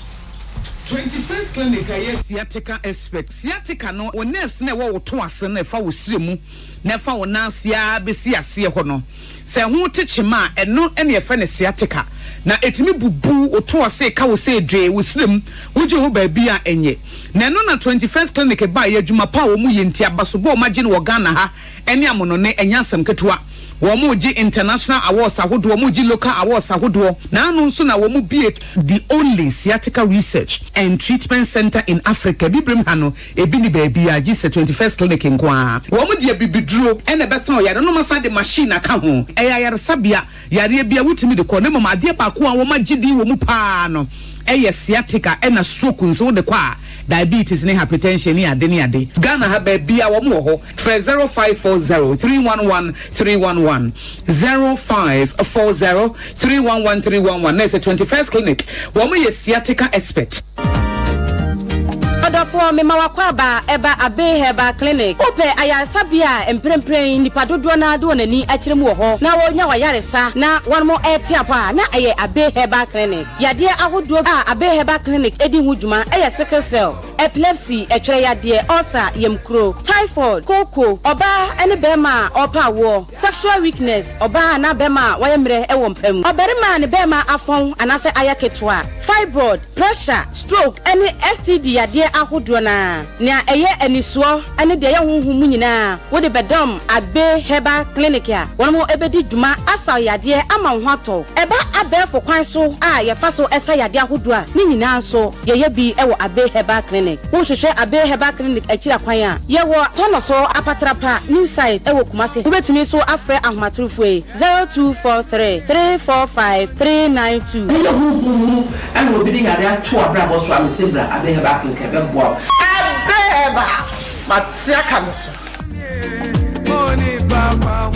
21st clinic aye sciatica expert sciatica no o nerves na wo to ase na fa wo siremu na fa wo nansia besi ase ho no se ho techema eno ene ye fa ne sciatica na etimi bubu o to ase ka wo se dwe wo sirem wo je ho ba bia enye na no na 21st clinic ba ye adwuma pa wo mu yenti abaso bo ma je ne wo Ghana ha ene amono ne enyasem ketua Womuji international awards ahodo womuji local awards ahodo na anu nso na womu the only sciatica research and treatment center in Africa bibrim hano ebi ni baby a gise 21st clinic nkwa womuji bibidro ene besa o yare no masa de machine aka ho yare sabia yare bia wutimi de ko ne mama ade pa ko a womagidi womu pa no sciatica ena stroke nso de kwa diabetes ne hypertension ni ade Ghana ha ba bia wo mo ho 0540 311 311 0540 311 311 na 21st clinic wo mo sciatica expert Odofo me mawakwa ba eba abe heba clinic ope ayasabia emprempren nipa dodo na do nani akirem wo ho na wonya wayaresa na wonmo etiapa na aye abe heba clinic yade ahodo a abe heba clinic edi hujuma aye sickle cell epilepsy etwere yade ulcer yemkro typhoid koko oba ene bema opa wo sexual weakness oba na bema wayemre ewo mpam oberima ne bema afon anase ayaketwa fibroid pressure stroke ene STD yade ahodo na eye enisuo ene de ye honhum nyina wo de bedom abe heba clinic ya wonmo ebedi dwuma asa yade ama ho ato eba abefo kwan so a ye fa so esa yade ahodo a ni nyina so ye bi ewo abe heba clinic wo hwehwe abe heba clinic akira kwan a ye wo tono so apatrapa new site ewo kumase wo betumi so afre ahomatrofo 0243 345 392 and we be there to abra so am sebra abe heba clinic ebe Abeba matsia kanso Money papa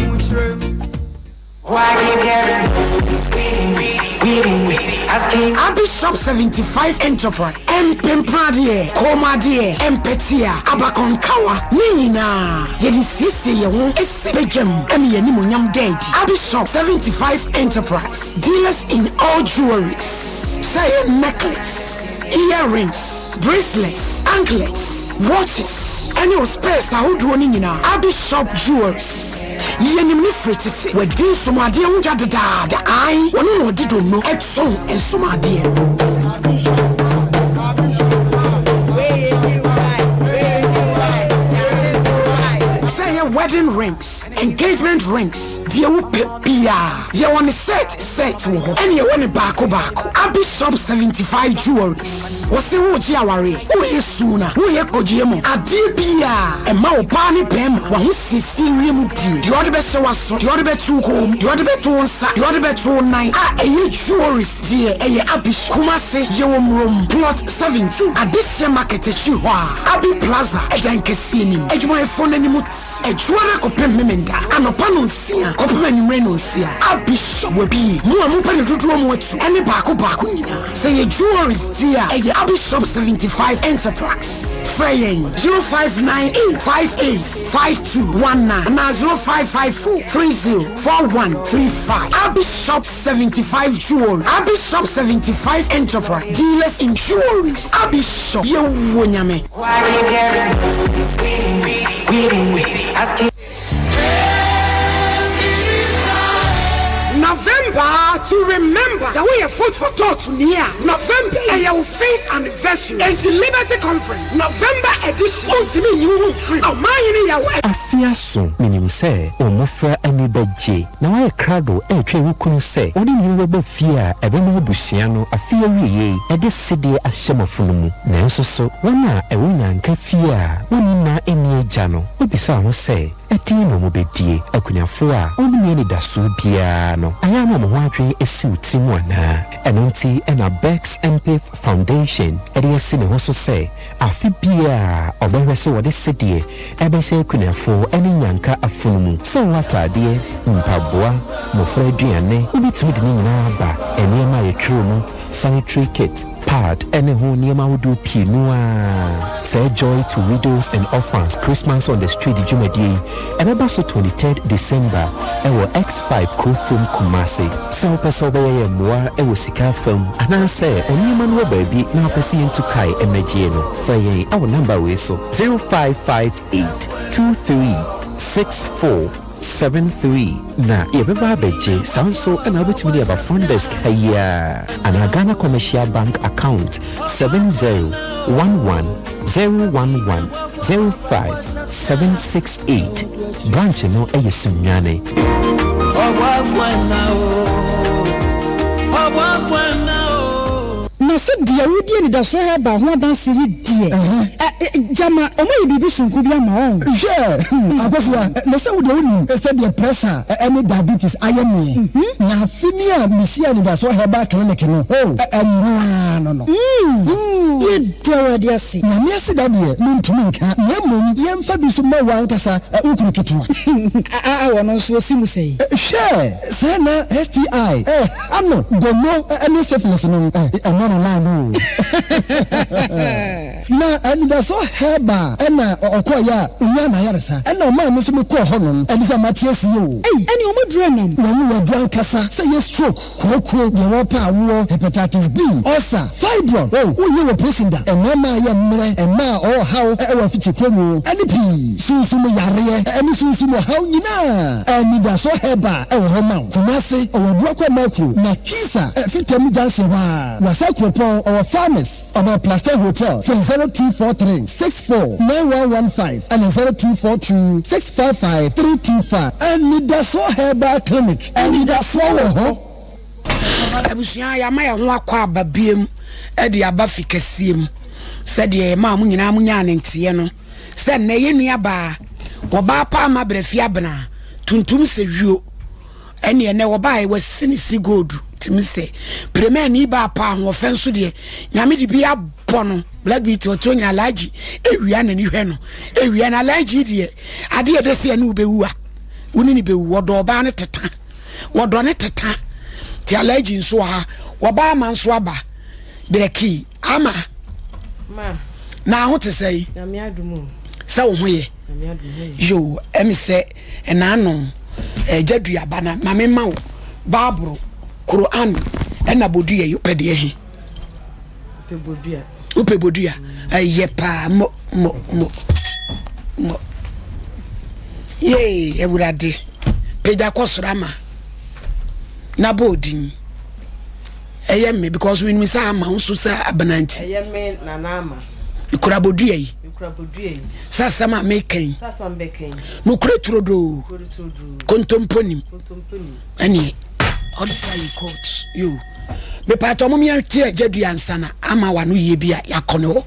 Bishop 75 Enterprise Empempradie Komadie Empetia Abakonkawa Nina Yedi Sisi Yewon Esibejem Emi Yenimonyam Deji Bishop 75 Enterprise dealers in all jewelries say necklace earrings bracelets anklets watches any of space na who do nina Bishop jewelries yenim ni frititi we din somade unja da ai wonu no di do no etson en somade say wedding rings engagement rings. Dear Pia, you want a set and you want a bako. Abi Shop 75 jewelries. What's the Wojawari? Who is sooner? Who is Kojimo? Adibia, and Maopani Pem, one Sicilian tea. The other best was the other bet 2 home, the other bet 2 on Sat, the other bet 2 on 9. A jewelries, dear, a Abish Kumase, Yom Room, plot 17. Addition market at Chihuahua, Abi Plaza, a Jankasini, a my phone anymore. A Juana Copem Memenda, and a Panuncia, Copman Renuncia. Abish will be more open to drum with any Baku Bakunia. Say a jewelries, dear, a Abi Shop 75 Enterprise. Fraying 0598585219 and 0554304135. Abi Shop 75 Jewelry. Abi Shop 75 Enterprise. Dealers in jewelries. Abi Shop. Yo, Wonyame. November to remember. So we have food for thought near November. And your faith anniversary and the Liberty Conference. November edition. Ultimate new free. Oh my yaw. Afia so minim say o mofra ani beje. Na why crowd e twa wukunu say. Odi ni we be fia e be no busua no afia wiye e de sede ahyemofo mu. Na nso so wona e wonya nka fia. Woni na eni agya no. Obisa ho say eti no mo bedie akunyafo a oni me ni daso bia no. Aya no mo ho atwe esi utimu ana. Enonti ena Bex Empathy Foundation e de esi ne ho so say afi bia obehwe so wode sede e be say akunyafo eni nyanka afunumu. So watade mpaboa mofra aduane obitumi de nyina ba enema ye twuro no sanitary kit pad ene ho niema wodo pinu a say joy to widows and orphans Christmas on the street Jumadi ebeba so 23rd December ewo X5 Kofum Kumasi so pesa obeye moa ewo sika fam ana say oniema no baabi na pesi entukai emegie no faye our number we so 0558236473 na yebeba beje sanso and abutumi aba funders kaya and Ghana Commercial Bank account 701101105768 branch no eyesunyane na se dia wodi ni da so he ba ho danse yi die jama o mo bibi sunku bia ma on akosia na se wodi oni se dia pressure any diabetes ayeme na finia misia ni da so he ba clinic no no ye dewa dia se na me se da die mentumi nka na mom ye mfa bi so ma wan kasa ukuru ketwa wono so simu sei se na STI ano gono any syphilis no na and that's so heba ena okoya unya na yaresa ena o ma me so me ko hono eni za matiasi yo eni o modro nam wo ya dran kasa say ye stroke koko de wo pa wo hepatitis B ulcer fibroid wo ye wo president enema ya mre ema o haw e wa fichi komu eni pi sunsumu yare eni sunsumu haw nyina eni da so heba e wo homa kumase o wo kwa makro na kisa fitem janse wa Propon or farmers of a Plaster Hotel from 0243-649115 and 0242-655-325 and Nidaso Herbal Clinic and Nidaso Abusia ya ma ya ho akwa ababiem e de abafi kasiem se de ma mu nyina munya ntie no se na ye nua ba wo ba pa ma brefi abna tuntum se wio ene ene wo ba e wasini sigodu timi se premier ni ba pa ho fenso de nyame de bia bono black beat o to nyina laji ewia na ni hwe no ewia na laji de ade de se na ubewu a woni ni bewu wodo ba ne teta wodo ne teta ti alaji nso ha wo ba ma nso aba breki ama ma na ho te sei na me adumu sa wo hoye na me adumu yo emi se na no jadua bana mame mawo babro Quran ena bodua yo pede he upe bodua yepa mo ye ewurade peja kosrama na bodin eye me because we misa ma unsu sa abananti eye me na nama ikura bodua yi Sasama making. No cretrodo. Contomponim. Any. Odify coach. You. Me part of me tia Jedrian Sana. Ama wanu yebia yakono.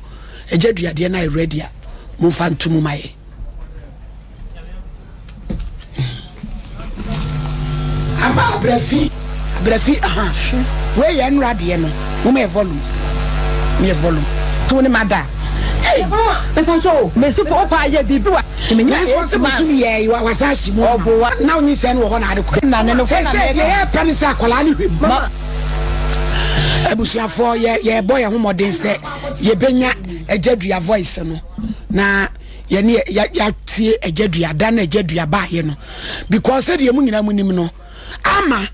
A Jedria diana ready. Mufan to mumae. Ama brefi. Where you and Radiano. Me volume. Tony Mada. Hey, me super papa ye bibi wa. Me nya you was ashi mo. Now ni sen wo na de ko. Say ye penisa akola ni hwem. Ebusuafo ye boy ye homoden se ye benya Ejadua voice no. Na ye ne ya tie Ejadua da na Ejadua ba ye no. Because say de mu nyina mu nim no. Ama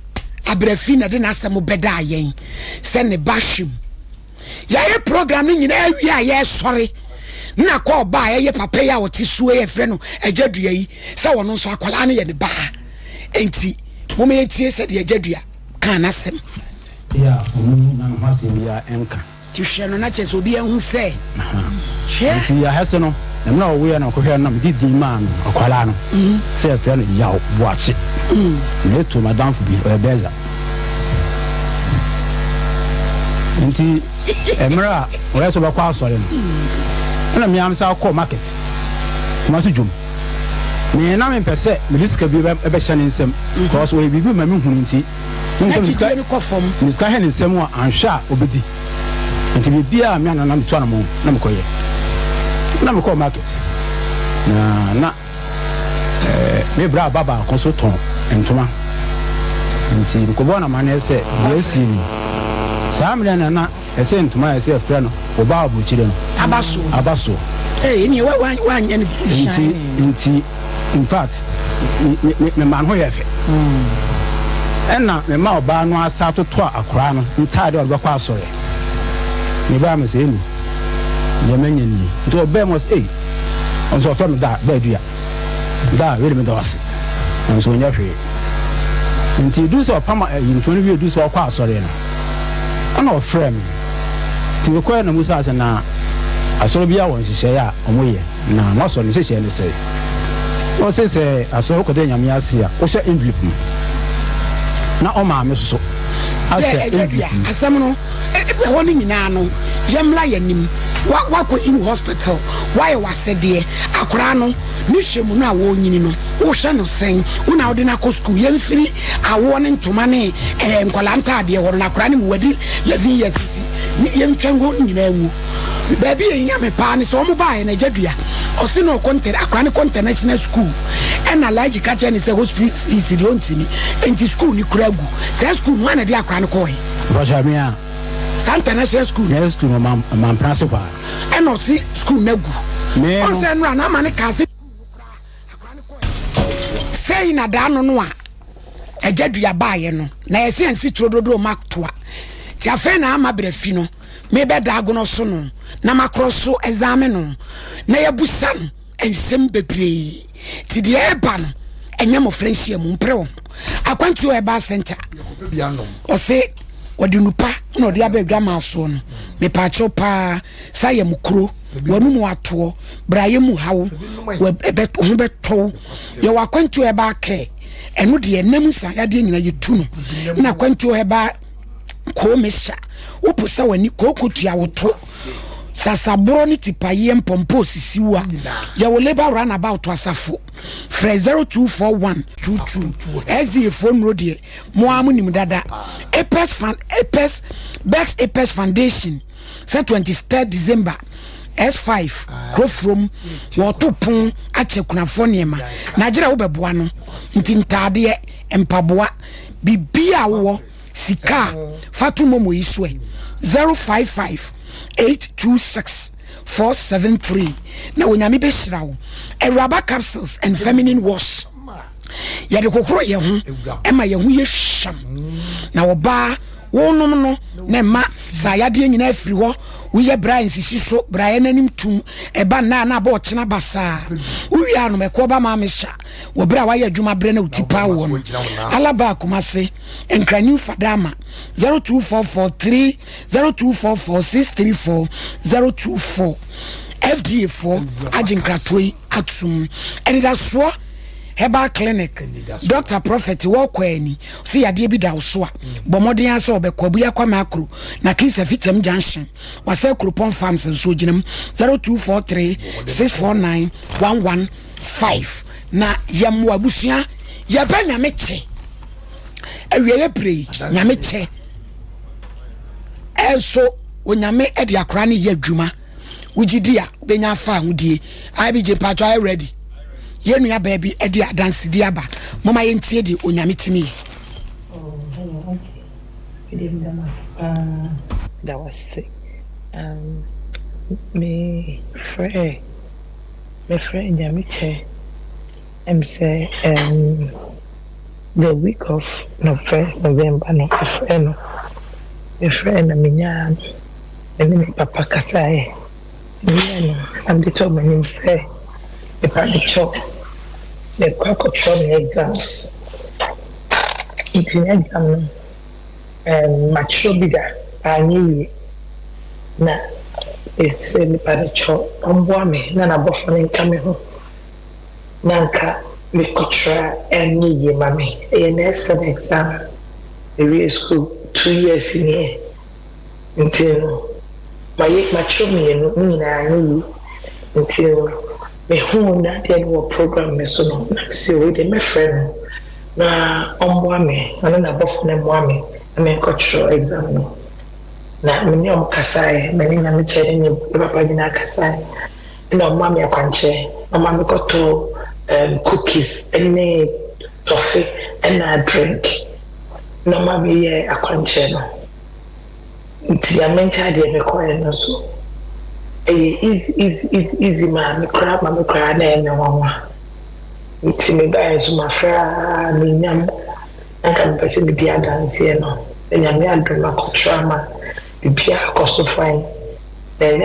abrafi na de na asem beda yen. Se ne bashim. Yaye program ni nyina awia ye sori na ko ba ye papa ya woti suwe ye frɛ no Ejadua yi sɛ wono nso akwala ne ye ne ba enti mo me tie sɛ de Ejadua kan asem ya na masem ya enka ti hwɛ no na kyɛ sɛ obi ehu sɛ enti ya hɛse no na wo ya na ko hwɛ na me di ma no akwala no sɛ frɛ no ya boache ne to madam fu bi beza enti emra o yeso ba kwa asore no na me am sa call market kuma so djum me na me pese me diska bi e be hye ne nsem because we bibi ma me hunu nti nsem diska he ne nsem a anhwa obedi enti bibia me na me to na mo na me koye na me call market na me bra baba ko so ton entoma enti ko bona ma na se yesi Samle na ese ntuma ese frɛ no oba abuchire no abaso ni wa nya ne inti in fact me man ho yefe enna me ma oba no asa toto akora no ntade o bekwa asore me ba me se ni ye menye ni to be mos onso from da dua da we me da wase onso nya hwe inti du so pama yinfo no we du so kwa asore no ana ofrem ti we kwa na musa ase na asoro bia won hihye ya omoye na maso ne hihye ne se o se asoro ko de nyame ase a o hye envelope na o ma me so ase envelope asam no e woni nyina no yemla yanim wa ko in hospital why wasede akora no ni hwemu na wo nyini no wo hwe no sen una odi na ko school yemfiri awo ne ntoma ne nkola ntade wo na akora ne mu wadi 11 years ni yemtwango nyina enwu baby enya me pa ne so mo ba na Ejadua o se no kontere akora ne international school and alaji ka che ne se hospital is the ontini enti school ni kuragu se school no na de akora ne ko he Rajamia international school yes to my principal and no see school nagu on say no na ma ne ka se say na da no a Ejadua ba ye no na ye se ansi trododo maktoa ti afa na ama brefi no me be da agono so no na makroso exam no na ye busa no ensem bebre ti de eba no enye mo friendship mu mpre wo akwantu eba center o se odi nupa na odi abedwa maso no me pa chopa saye mukuro wanu mu ato braye mu hawo ebeto ho beto ye wakwantu eba ke eno de enam sa ya de nyina yetu no na kwantu eba ko mesha upusa wani ko kutua woto sasaboro ni tipaye mpompo sisiwa ya wo labor run about asafo fra 024122 ezi phone road ye mo amunim dada Apes Foundation say 23rd December S5 go from wotopon achekunafo niema na gira wo beboa no nti ntade empaboa bibia wo sika fatumo mo iswe 055-826-473 na wonyame be hirawo rubber capsules and feminine wash ya de kokoro ye ho ema ye ho ye hwam na wo ba wonom no na ma sa yade nyina afiri ho uye Brian sisi so Brian anim tum eba na ba ochena basa uya no meko ba ma mesha wo bra wa ye adwuma bre na utipa wo no alaba kumase enkrani fadama 024430244634 024 FDA for aginkratoyi atum and that's so herbal clinic Dr. Prophet walkwani see ade bi da so a bomodin asa obekwabuya kwa makro na kisa fitem junction wase Krupon Farms nso ginam 0243 649 115 na yamwa busua ya banya meche awiye pray nyame che eso onyame ede akra ne ye adwuma wugidi a benya fa ahudie IBJ pato I ready yenu ya baby ede dance di aba mama yentie di onyame timi that was sick me friend nyame che say the week of November no friend na minya and papa kasai I'm the top and say the party chop the quack chop exams in exam mature bigger I na it's the party chop me na bofo come home nanka me kotra any ye mami a next exam the real school 2 years in here until my children until me home that they were program me so no see we dey my friend na me na above na me I cultural exam no na me kasai me na me chere ni papa ni na kasai na me akwanche me got to cookies and toffee and a drink no mami ye akwanche no nti ya mencha de me koye no so easy man me kra na ene wanwa nti me ba ezu mafra me nyam anka me pese me bia dance no enya me adoma kotra ma bia koso fine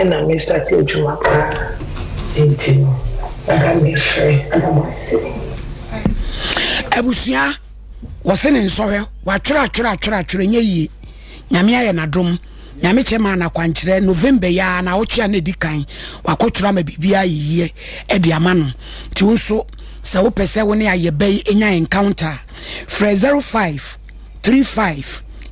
na me start ejuma kra nti aga me free aga me say abusia wasene nsohwe watwera nye yi nyame aye nadom nyame chema na kwankyere November ya na wochia na dikan wakotwera ma bibia yiye ede amano ti wonso se wo pese woni aye bai enya encounter fra 05 35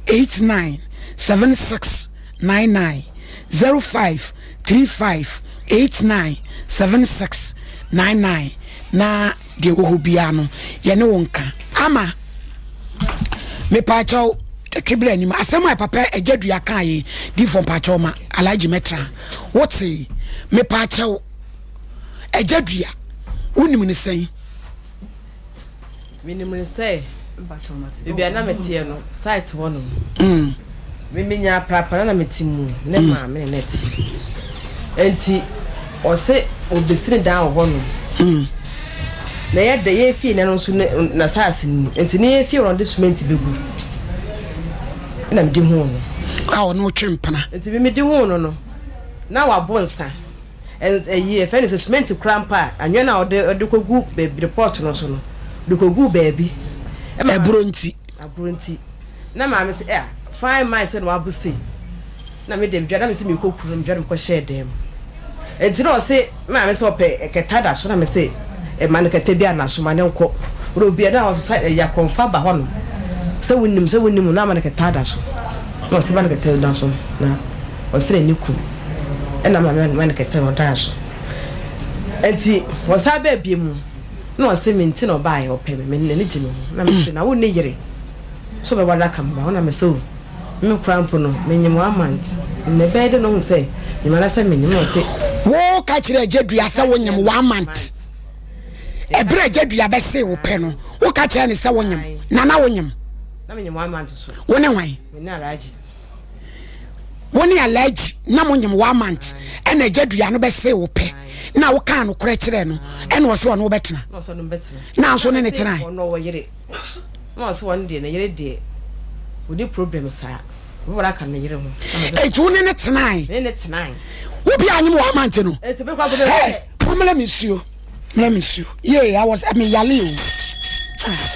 89 7699 05 35 89 7699 na de wo bia no ye ne wonka ama me pacho kibra ni asema papa ejadua kan yi di fon pacho ma alaji metra what me pacho ejadua unim ni sen minim ni say bibia na metie no site wo no me menya prapara na metimu ne ma me net enti o se obesire dan wo no na ya de ye fi na no so na saase ni enti ne ye fi on the cement begu na mdi hu no a no twempana enti me mdi hu no na wa bonsa ye fe ne cement crampa anwe na ode kogu report no so no de kogu baby abronti na ma me se fine my said wa busi na me dem dwada me se me kokuru me dwada me ko share dem enti no se ma me se ope ketada so na me se man kete bia na so ma ne nko ro bia na o so ya konfa ba ho no se wonim na man ketada so no se man kete da so na o sere niku na ma man kete no da so enti wo sa ba bia mu na o se menti no ba ye ope me ne gime na me se na wo ne yire so be wada kam ba na me so me krampo no me nyim amant ne bede no se me mala se me nyim no se wo ka kire jedua se wo nyim 1 month ebre jedua be se wo pe no wo ka kire ne se wo nyim na wo nyim na me nyim 1 month so wo ne hwan me na alaji woni alaji na mo nyim 1 month e na jedua no be se wo pe na wo kan no kure kire no e na wo se wo no betena no so no betena na so ne tena no wo yire no so one day na yire de we dey problem sa wo ra kan yire ho e tu ne tena wo bi anyim 1 month no e te be kwa go come let me see you yeah I mean yale o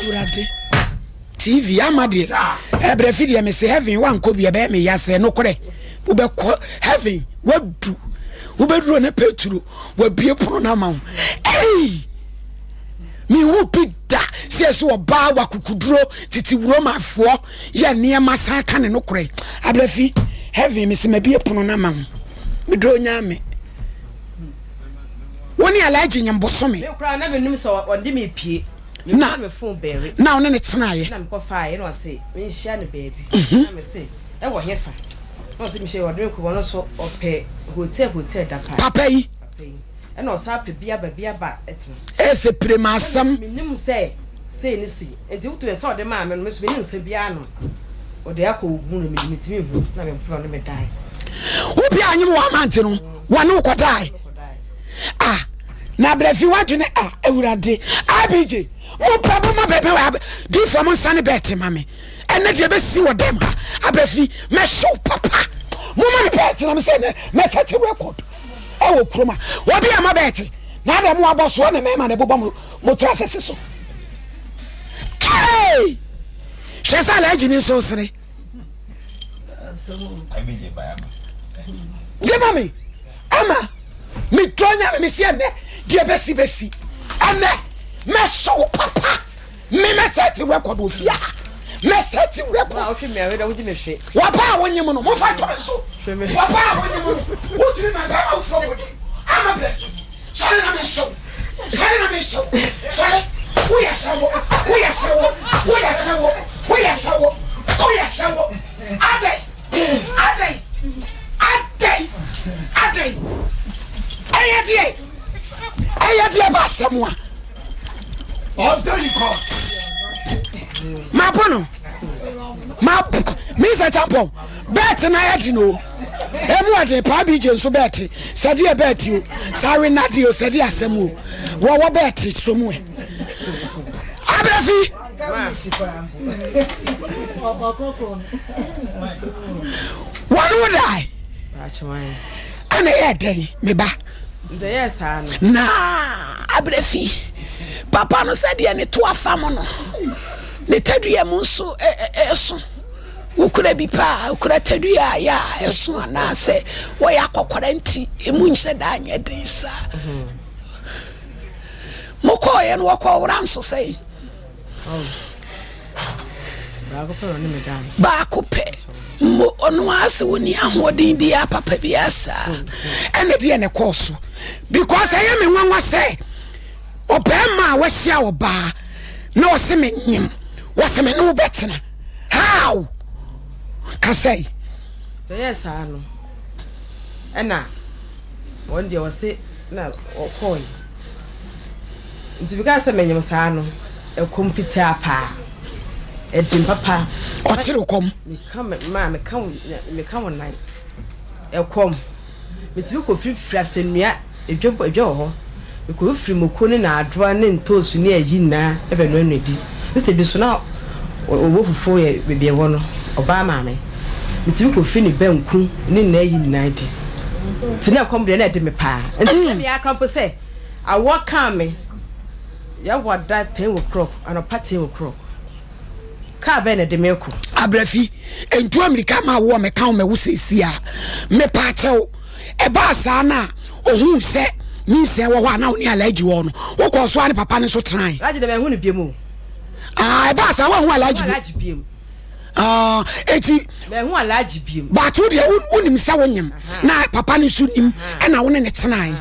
urade TV amade ebre fidi me say heaven wan ko bi e be me yase no kore wo be ko heaven wadu ubeduro ne petro wa bie pono na ma eh mi wo pida se so oba wa kukuduro titi wuro mafo ye niema san ka ne no kore abrafi heavy mi se ma bie pono na ma mi do nya me woni alaji nyambosome me kra na me num so onde me pie na me phone berry na one ne tena ye na me ko fa ye no say me hia ne baby na me say e wo hefa no say me hia wo de ko no so ope hotel da papa yi e no sa pe bia ba etina ese premasam me nim say ni si enti wutu e sa o de ma me no so me nim se bia no o de akọ ogun no me timi hu na me pro no me dai obi anyim wa mante no wa no ko dai ah na brefi wadwene ewurade abije mo papa ma bebe wa di for mo sane bet mame ene de be si wo dem ha abrafi me show papa mo ma me bet na me say me set record e wo kroma wo bia ma bet na da mo aboso na me ma na bobo mo trasese so hey shesa la jini so sere abije bayama de mame ama mi tonya me se ne de besi ane me show papa me set record ofia me set record o hwe me aweda wo di me hwe wa pa wonyem no mo fa to so wa pa wonyem no wo tiri na ba o fro body ama bless sorry na me show sorry we are sawo adai ayadie ba samwa ma bono ma Mr. Champo bet na yadi no emu ade pa bije so bet sade e bet you sorry nadio sade asemu wo bet so mu abrafi wanu dai ana ye den me ba yes ha no na abrafi papa no sade ne to afam no ne tadua mu so eso ukura bi pa ukura tadua ya eso na se wo ya kokora nti emu nse da anya den sa moko ye no ko wora nso sei ba ko pe mo onu ase woni ahodin bi ya papa bi asa ene de ne koso because I am nwanwa say obema wa hia wo ba na wo se me nyim wo se me no betina how ka say yes ha no ena one day wo se na okoi nti bika se me nyim sa no e komfiti apa edim papa o tiri kom me come online e kom me ti ko frifri asenua edwo ho me ko frifri mokoni na adoa ne ntosu ne ayi na e be no anedi se bi so na owo fufu ye bebie wo no oba maame me ti ko fini banku ne na ayi na di ti na kom de na de me pa enti me akrampo se awo ka me ya wada 10 o'clock and party o'clock ka be na de me ko abrafi entu amerika ma wo me kan me wo sesia me pa chew e ba sa na ohun se ni se wo ho na oni alaji wo no wo ko so ani papa ne so tran alaji de me hu ne biemu e ba sa wo hu alaji biemu eti me hu alaji biemu ba to de unim se wonyem na papa ne so nim e na wo ne tran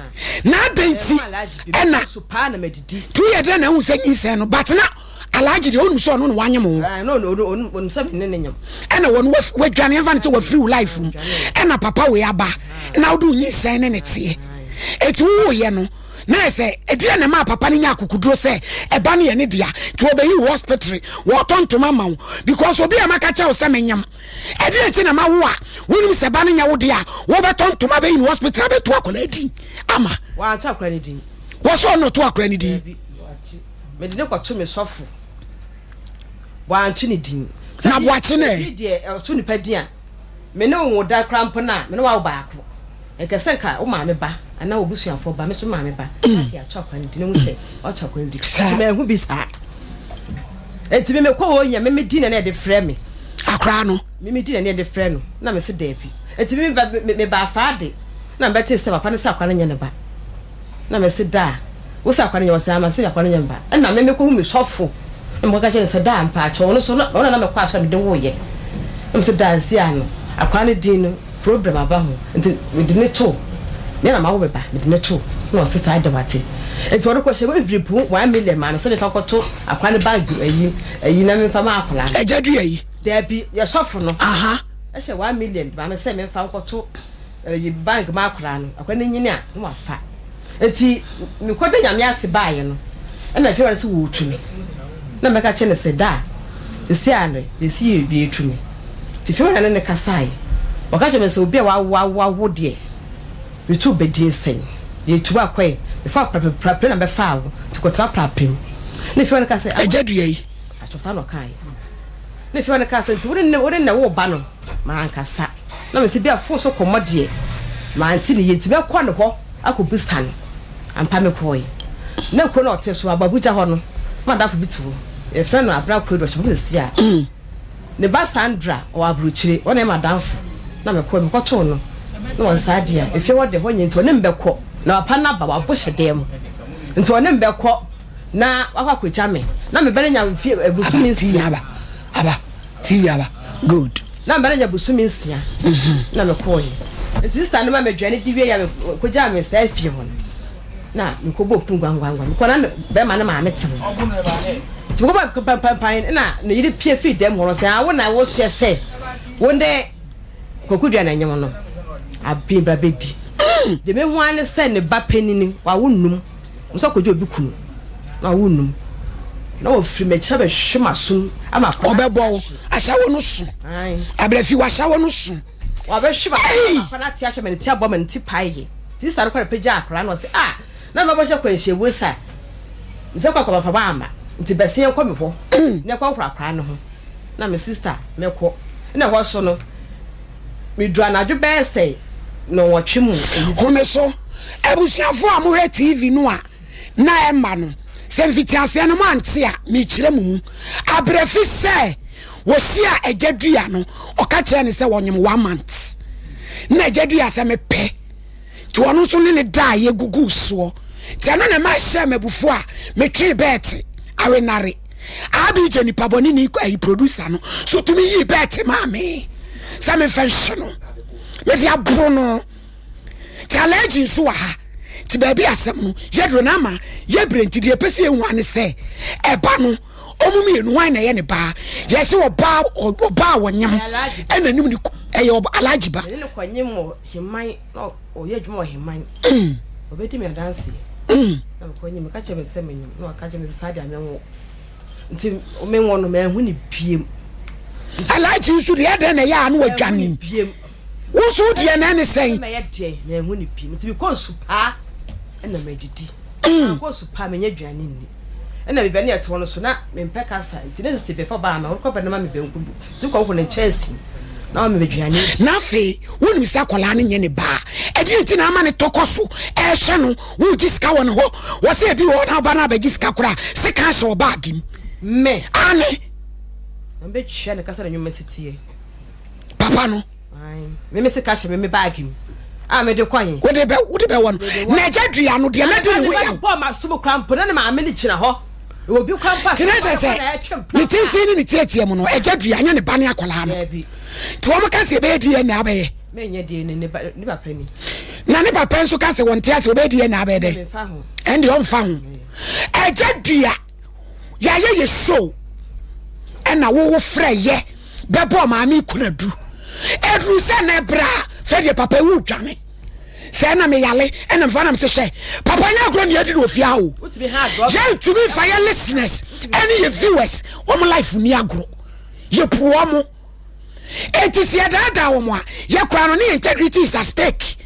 na denti e na so pa na medidi tu ye de na hu se nyi se no but na alaji de onum so no wanyem wo no sabi ne nyam ena won we dwane enfa ne we free life ena papa we aba na wo do nyi se ne tie etu wo ye no na se edire ne ma papa ne nya akukuduro se eba ne ye ne dia to obeyi hospital wo tonto mama wo because obi amaka cha wo se menyam edire ti na ma wo a wonum se ba ne nya wo dia wo be tonto ma be yi hospital be to akola di ama wa anta akora ne din wo so no to akora ne din me de ne kwato me sofo wa antu ne din na boache ne de to ni padin a me ne wo da krampo na me ne wa baako e kese nka wo ma me ba ana obusuafo ba me so ma me ba ya chakwa ne din mu se o chakwa ne din so me hu bi sa enti me ko wo nya me din na de frɛ me akra no me din na de frɛ no na me se da bi enti me ba faade na mbete se papa ne se akwane nye ne ba na me se da wo se akwane nye wo se ama se akwane nye ba na me ko hu me sofo na mo ka che se da mpa acho no so na na me kwa aso me de wo ye na me se da nsi ano akwane din no problem aba ho nti me de ne to me na ma wo beba me de ne to na o se sa de wate enti wo ko she we vri pu 1 million ma me se me fa koto akwane bag ayi na me fa ma akola ejadu ayi there be your sofo no aha e she 1 million ma me se me fa koto ayi bank ma akola no akwane nyini a no afa enti me kodo nyame ase baaye no e na fiwa se wo tumi na me ka che ne se da esi ane esi e bi tumi ti fiwa ne kasai waka che me se obi a wa de me tu bedin sen ye tu akwa me fa pra na be fa wo ti ko tra pra prim ne fiwa ne ka se ejadu yi acho sa no kai ne fiwa ne ka se ti wo ne wo ba no ma ankasa na me se bi afo so komode ma anti ne yeti me kwa ne ho akobustan ampa me koi na ko na ote so ababuja ho no ma da fo bitiwo e fe no abra ko do so bo si a ne ba Sandra o abruchire o na ma danfo na me ko me ko to no na won sadia e fe wo de ho nyinto ne mbekọ na papa na ba wa bo hyedem nti o ne mbekọ na akwakocha me na me bere nya mfie busumi nsia aba ti aba good na bere nya busumi nsia na me ko yi nti sister no ma me dwane di wie ya me ko ja me sa fie ho na me ko bo pun gwangwangwa me ko na be ma na ma me tim ti ko ba pan na ne yiri pie fi dem ho so a wo na wo se wonde kokudua na nyem no abi bra bedi de me hu ane se ne ba panini wa wonnum nso kojo obi kunu na wonnum na wo firi me cha be hwema sun ama ko obebo asawo no su abrafi wa asawo no su wa be hwema pa na ti ahwe me ti abo me ti paye ti sare ko peja akra na se na ma bo hye ko ehye wosa nse kwa kwa fa ba ama nti bese en ko me ho ne kwa kwa akra no ho na me sister me ko na ho so no me dra na dwo be se no watchemu home so ebusuafo amohe TV no a na emma no semfitiase no mante a me kire mumu abrafi se wo hia ejadua no oka kire ne se wonyem 1 month na ejadua se me pe ti wono so ne da ye gugu so ti ano na ma hia mabufo a me twe bet awenare abi je ni paboni ni producer no so to me yi bet ma me sa me fashion no me dia brono challenge so ha ti baby asem no yedro na ma ye brenti de pese ehu ane se eba no omumi enu wan na ye ne ba ye se oba wonyam enanim ni eye alaji ba ne ko nyem mo himan no o ye dwuma himan obedi me dance na ko nyem ka che me se menyem no ka che me se sadia menwo nti menwo no me hu ni piem alaji su de ade na ya no adwanim piem wo so de na ne sen me ye de me hu ni piem nti bi ko supa na medidi ko supa me nya dwane ni na bi bane eto no so na me mpe kasa nti ne step before ba na ko bane ma me benku ti ko ne chance na me dwane na fe woni misa kwala ne nye ne ba edi nti na ama ne tokoso e hwe no wo jiska won ho wo se bi wo na ba na ba jiska kura se kan so bagim me ane na be hwe ne kasa na nyuma sitie papa no me se kashe me bagim me de kwan wo de be won na jadua no de na de ne wo ya bo ma sumu krampo na ma me ni kina ho wo bi krampo se ni tintin ni tietie mu no jadua anya ne ba ne akola no to wo maka se be die na abaye me nya die ne ba pani na ne papa nso ka se won tie se be die na abaye de ende on fa ho jadua ya ye show na wo frɛ ye bebo ma mi kunadu edru se na bra se de papa wu dwane se na me yale ena mfa na me se hye papa nya agro ne adi do fia o ye to be fire listeners any your viewers wo mo life ni agro ye puo mo etisi adada wo mo a ye kwa no ne integrity is at stake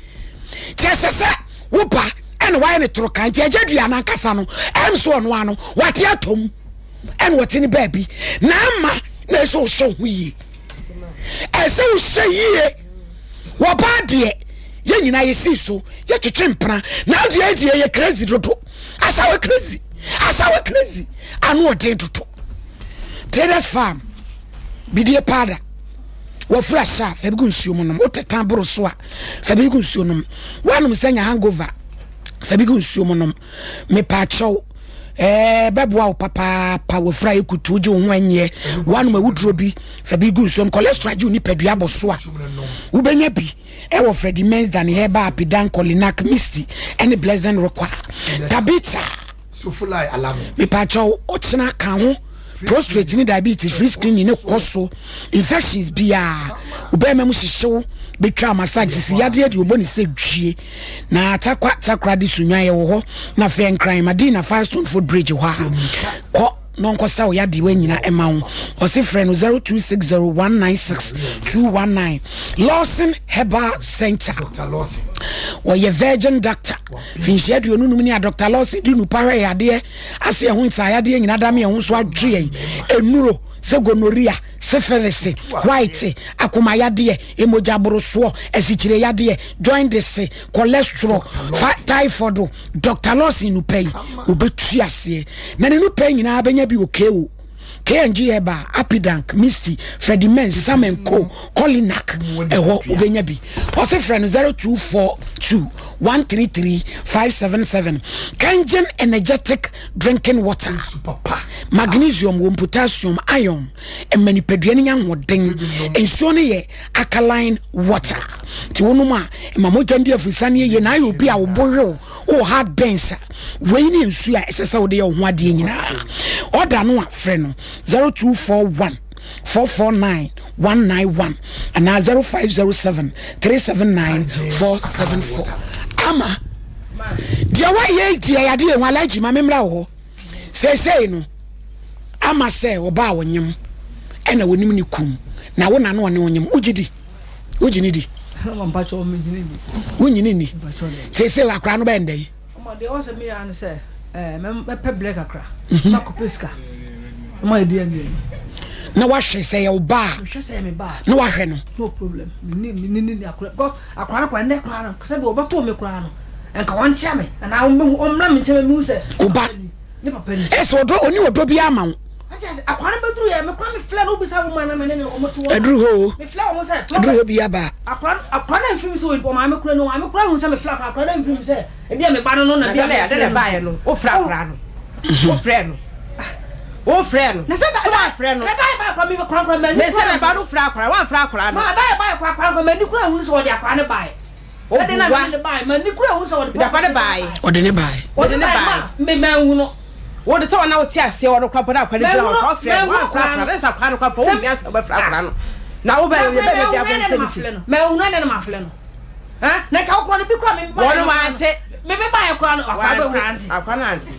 tiesese wo pa ena wa ne tro kan tie jadua na kasa no em so no ano wate atom en wote ni baby na ama na so show hu ese wo hye wo ba de ye nyina ye si so ye twetwe mpra na de ye crazy dodo asa we crazy anu ode dodo traders farm bidie pada wofura sha fa bi gu nsuo mu nom woteta boro so a fa bi gu nsuo nom wanum sanya hangover fa bi gu nsuo mu nom me pa chow beboa wo papa pa wofura ekutu je wo anye wanum awudro bi fa bi gu nsuo cholesterol je ni padua boso a wo benya bi wo Freddie Men's than heba apidan Colinac Misty any blessing require Tabita so fulai alarm me pa chow o tena kan ho prostrate ni diabetes free screening ne koso infections bia ubema mu hihyew betwa massage sisi yade de oboni se dwie na takra de sunwan ye wo ho na fe nkran madina Firestone Food Bridge ho ko non ko sa yade wanyina ema ho o se frɛ no 0260196219 Lawson Herbal Center Dr. Lawson wo ye virgin doctor finhye de onunum ni Dr. Lawson di nu pare yade ase ho nsa yade nyina da me ho so adwe enuro se gonorrhea syphilis white akoma yade emoja boroso esichire yade jaundice cholesterol typhoid Dr. Lawson nu pay obetu ase na ne nu pay nyina benya bi okewo KNG Eba Apidank Misty Freddie Men's Sompa Nkomo Colinac eho obenya bi o se friend 0242133577 Kangen energetic drinking water magnesium wo potassium iron and many peduani nyanwoden enso ne ye alkaline water ti wonuma mamoja ndi afusane ye na ayo bi a wo bohwe o hard bensa we ni ensu a esesa wo de ye ho ade nyina order no a friend 0241-449-191 and now 0507-379-474. Ama, dear, why ye, dear, I didn't want like my memory. Say, no. Ama say, or bow on you, and I will name you come. Now, when I know him, Ujidi, Ujinidi. Unini, say, I crown band day. They also me and say, Black Accra, Macopisca. My dear, na wa hwe say o ba na wa hwe no no problem ni because akwana kwa ne kwa no se be obato me kwa no enka won chia me na omra me chia me se o ba ne papa ni eso odo oni odo bi ama wo akwana bedru ya me kwa me fla no bisa wo na me ne omoto edru ho me fla wo se edru ho bi aba akwana mfim se wo ma me kura no me kura hu se me fla akwana mfim se e bia me ba no na bia me ba ye no o fra no o fra no o friend na say that friend no na dai ba kwa mi kwa me me say ba do fra kwa wan fra kwa no ma dai ba kwa me ni kura hu so de akwa ne bai o de na me bai me ni kura hu so de akwa ne bai o de ne bai me hu no wo de so na wo ti ase wo kwa po na akwa ne jira kwa friend wan fra kwa na sa kwa no kwa po o mi ase ba fra kwa no na wo ba ye be bia bo se me hu no na ma fle no ha na ka kwa no bi kwa me wo no ma ante me be bai kwa no akwa be anti akwa na anti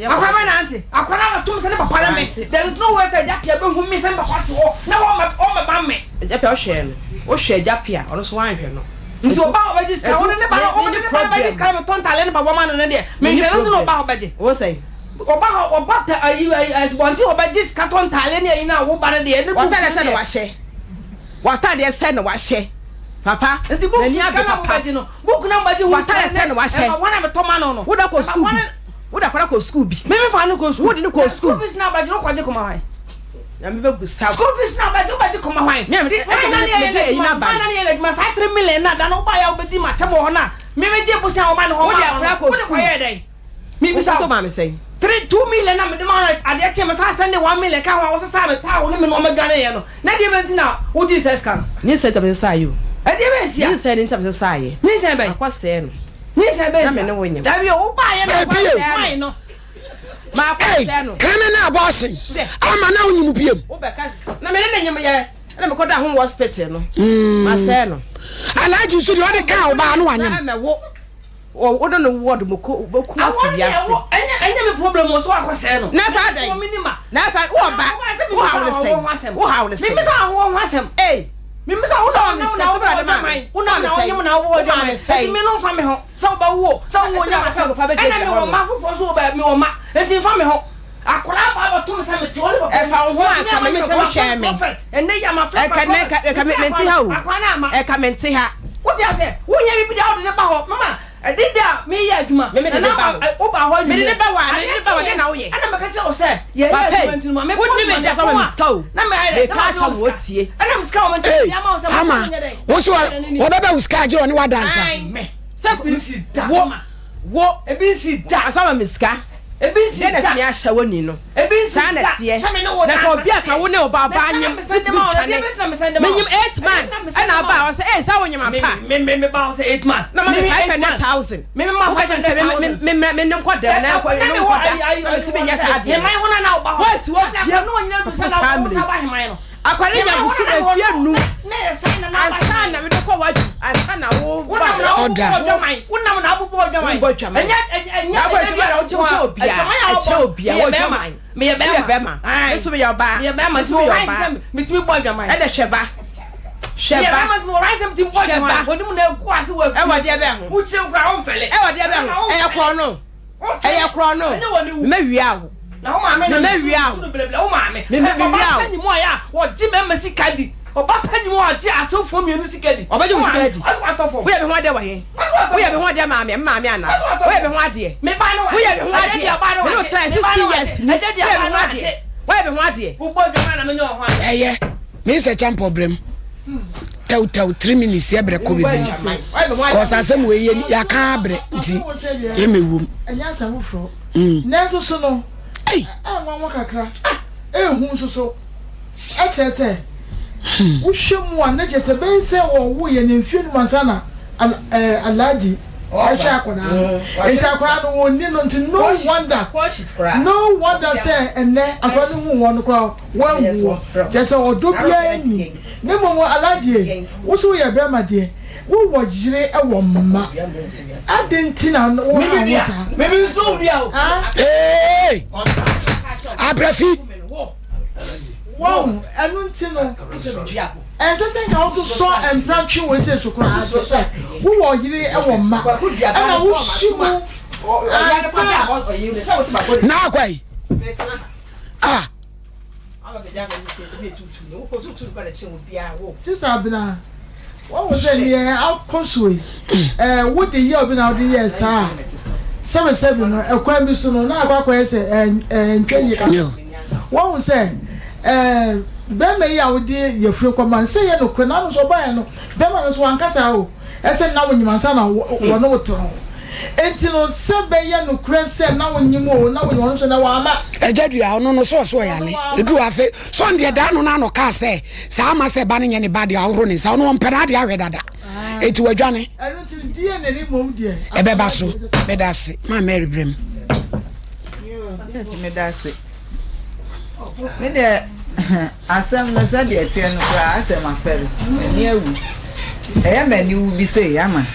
akwa na anti akwa na tum se ne papa na me there is no way say japia be hu mi se papa to na wo ma ba me japia o hwe no o hwe japia ono so wan hwe no nti o ba o ba diska o ne ba diska me ton tale ne ba wo ma no ne de me hwe no no ba o ba je o say o ba ta as one ti o ba diska ton tale ne yin na wo ba ne de ne bu ta se no wa hye wa ta de se no wa hye papa nti bu ni aga na ba je no bu na ba je wa ta se no wa hye wa na me to ma no wo da ko school wo da kwara ko school bi me fa no ko school wo di no ko school fees na ba je no kwaje ko ma hwan ya me be gu sa school fees na ba je ko ma hwan me na ye na ba na ye ma sa 3 million na da no ba ya obedi ma temo ho na me je bu sa o ma no ho wo da kwara ko school ye dai me bi sa so ma me say 2 million na me de ma ade che ma sa send 1 million ka ho wo sa me ta wo ne me no ma gane ye no na de benti na wo Jesus kan ni se ta sa you e de benti ya ni se ni ta sa ye ni se be akwa se no ni se be na me ne wo nyam da bi o ba ye na ba no ma kwa se no kana na abortion ama na onyim biem wo be ka na me ne nyam ye na me ko da ho hospital no ma se no alaji so de o de ka o ba no anyam me wo o do no word mo ko ati yase enya me problem o so akose no na fa dai na fa wo ba wo ha wo le se me bisa ho ho asem me bisa wo so na wo na mai una na onyem na wo de mai me no fa me ho so ba wo so wo nya asem na me wo ma fofo so ba me wo ma enti fa me ho akora ba ba tum se me ti wo ba e fa wo aka me ko hwe me enne ya ma fa e ka me ti ha wo e ka me ti ha wo ti ase wo nya bi da wo de ba ho mama Adida me ya adwuma. Me na oba ho me ne ba wa de na wo ye. Ana maka che o se ye ya adwuma ntinu me woni me da so me ska na me re ka cha wo tie. Ana me ska o man tie ama o se ama wo so wo baba uska je oni wa dansa. Me se ko si da wo ebi si da asama me ska. Ebi si da na me ahya woni no. Ebi si da na tie. Na ka obi aka wo ne oba ba anyem. Menyim 8 months. Ana ba wo se sa wo nyama pa. Me ba wo se 8 months. Na me 500,000. Me ma fa me nim kwa dem na kwa nim kwa da. Me se me nya sa ade. Me mai wona na oba ho. What's what? Ya no nyina bi sa na wo sa ba hemai no. Akwari nya busu na fie nu. Na ye sai na na asa na me do kwa waju. Asa na wo. Order. Wona na abubu odwaman. Enya me ye bema. Eso me ya ba. Me ye bema so me timi bo odwaman. E de hweba. Hweba. Me mo right am timi bo odwaman. Onim na egu ase wa. E wode be ho. Uche nkra on fele. E wode be ho. E yakro no. E yakro no. Me wia wo. Na o ma me na me wia wo. O ma me. Me wia wo. Ani mo ya. Wo ji me masika di. Oba panyi mo ati asofo mienu sikadi. Obaje musikadi. Aswatofo. Wo ye be ho ade wa he. Wo ye be ho ade maame ana. Wo ye be ho ade. Me ba no wa. Wo ye be ho ade. No try 60 years. Wo ye be ho ade. Wo ye be ho ade. Wo bo dwama na me nyo ho ade. Eye. Me se champo brem. Tew 3 minutes ye bre ko bibi. Cause asem we ye ya ka bre nti ye mewum. Enya asem fro. Nenso so no. Ei, nwa kakra. Hu so. E kire se wohwemu ana jese ben se wo ye ne mfie no masana alaji acha akona enta akona no woni no nti no wonder say enne akona hu won kra wanwu jese odo bia ni ne momo alaji wo so ye be ma de wo wo jire e wo mma adentina wo ha sa me nso bia o eh abrafi wow enunti no ensese nka wo so emprantwe wo se sukura so se wo wo yire e wo ma na wo shimu na kwai sister Abina what was it near alkosoi what the year Abina the year sa 77 no e kwa bi so no na akwa se ntwe yi ka wo say bema yi awde yefre koman se ye no kwena no so ba no bema no so ankasa o ese na wonyimansa na wono wotro enti no se be ye no kre se na wonyim o na wonyo so na wa ama ejadua ono no so yale edu afe so nde da no na no ka se sa ma se ba ne ne ba de ahoro ne sa no mpena de awe dada enti wadwane enti die ne ni mom die ebeba so bedase ma Mary Brem enti medase me de asem na sa de etie no kra asem afere ni awu mani wu bi say ama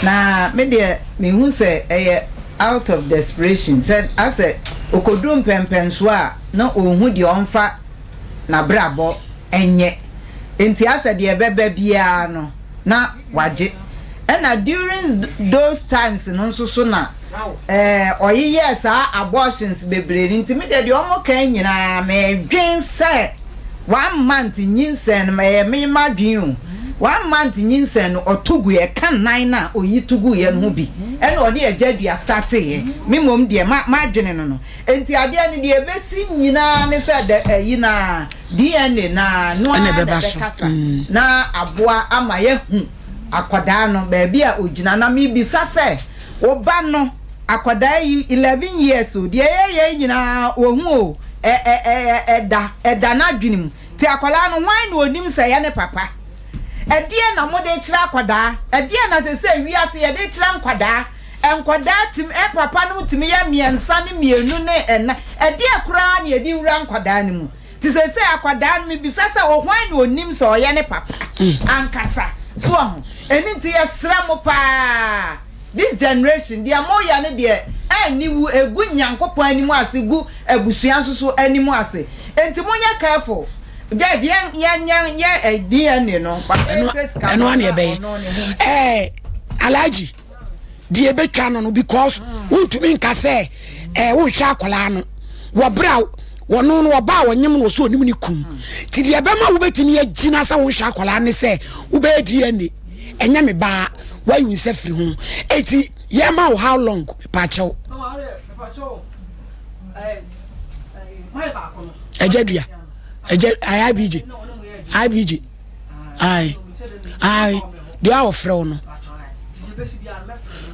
na me de me hu say out of desperation said ase okodum pempen so a na ohun de onfa na brabo enye enti ase de beba bia no na waje na during those times no so na oyiye sa abortions bebre nti me de omo kan nyina me dwen se 1 month nyinsen me madwen 1 month nyinsen otugu ye kan nan na oyitugu ye no bi e na ode ejadua start ye me mom de madwen no enti ade ani de ebesi nyina ne se de yina DNA na no na bekasa na aboa ama ye hu akwada no ba bia ogina na me bisa se oba no akwada yi 11 years o de ye nyina ohun o eda na dwenim ti akwala no wan no onim se ye ne papa edie na mo de kira akwada edie na se wiase ye de kira nkwada enkwada tim papa no tim ye miensa ne mienu ne ena edie kura ne edi wura nkwada ne mu ti se akwada no bisa se ohwan no onim se ye ne papa ankasa so ho eni ti ye sra mo pa this generation dia mo ya ne de aniwu egu nyankopon animu ase gu abusuan so animu ase enti monya careful judge ye DNA no eno an ye be alaji di ebetwa no because untumi nka se wo hwa akola no wo bra wono no oba wonyem no so onim ni kum ti di ebe ma wo betimi agina sa wo hwa akola ne se wo be DNA enya me ba why you say free ho eti ye ma how long pa chew Ejedua IBG I they are frɛ no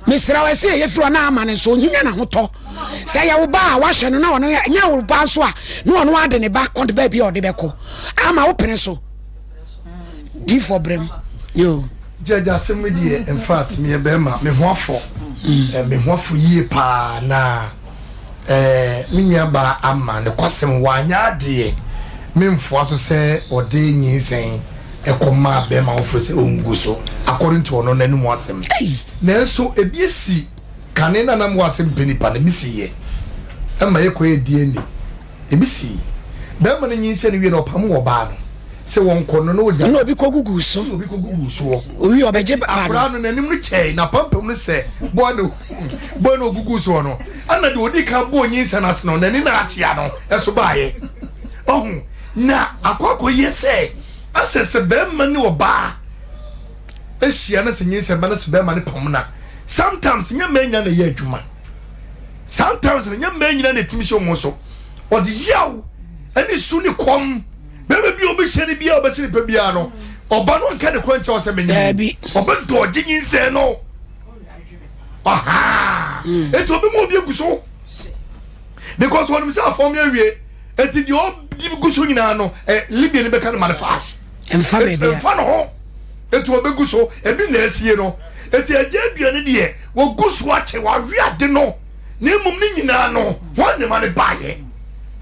Mr. I say if you are na man so nyinya na hoto say ya wo ba wa hwe no na wono nya wo ba so a no wono ade ne ba kon de ba bi o de beko ama wo pene so di for brem yo jaja semedie in fact me be ma me hoafo me hoafo yie pa na me nua ba ama ne kwasem wanya ade me mfo aso se ode nyinsen ekoma be ma ofro se onguso according to ono nanu mo asem na so ebiesi kanena na mo asem penipa na bisiye ama ekọ edie ni ebisi be ma ne nyinsen ne wie na opam wo ba no se won kono no oja no obi kogugu so owi obeje ba akura no nanim no chei na pampam no se bo no ogugu so no ana de odi ka bo nyinsen ase no nani na achia no eso baaye ohun na akoko yese asese be ma ni oba ehia na se nyinsen ba na se be ma ni pam na sometimes nya manya na ye adwuma sometimes nya manya na timisho mo so odi yaw ani su ni kom bebe bi obi hye ni bia obi sini pe bia no oba no nka ne kwancha o se menya bi oba doje nyinse no aha eto obi mo obi eguso because when me say form awie eti di obi guso nyina no libia ni be ka no manifest emfa be bia emfa no ho eto obi guso ebi na asie no eti agye aduane de wo guso ache wa wi ade no na emum ni nyina no ho ne mane baaye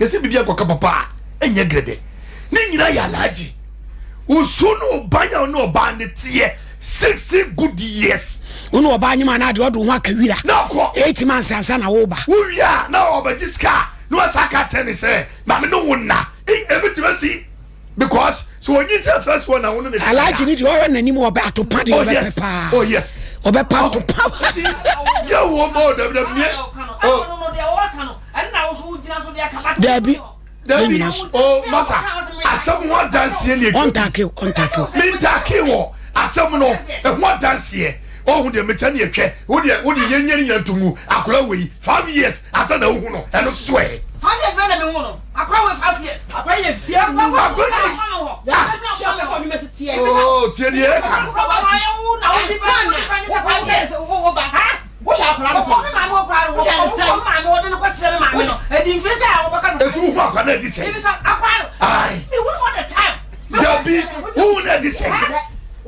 yesi bibia kwa papa enye grede ni nyina ya laji usuno banya no bande tie 60 good years uno obanya ma na de odo ho akawira na ko 8 months ansa na wo ba wuya na obajiska no asaka tene say ma me no wonna ebitimasi because so when you say first one I want to alaji ni de o na nimu oba atopa de oba pepa oh yes oba pa to pa yo wo mo de no de o ka no and na wo so ugina so de akaba Debbie oh masa asem ho dance ye on take me take wo asem no ho dance ye oh de mecha ne etwe wo de yenyeri nyantumu akora wei 5 years asa na wo hu no eno so e 5 years na me hu no akora we 5 years akora ye fie oh tie die ka na wo di fa 5 years wo ba ha wo sha akora so me ma mo akora wo sha ma me wo de no kwa kire me ma me no e di mfese a wo baka so e tu ma kwa na di se akora ai me wo all the time Debbie who na di se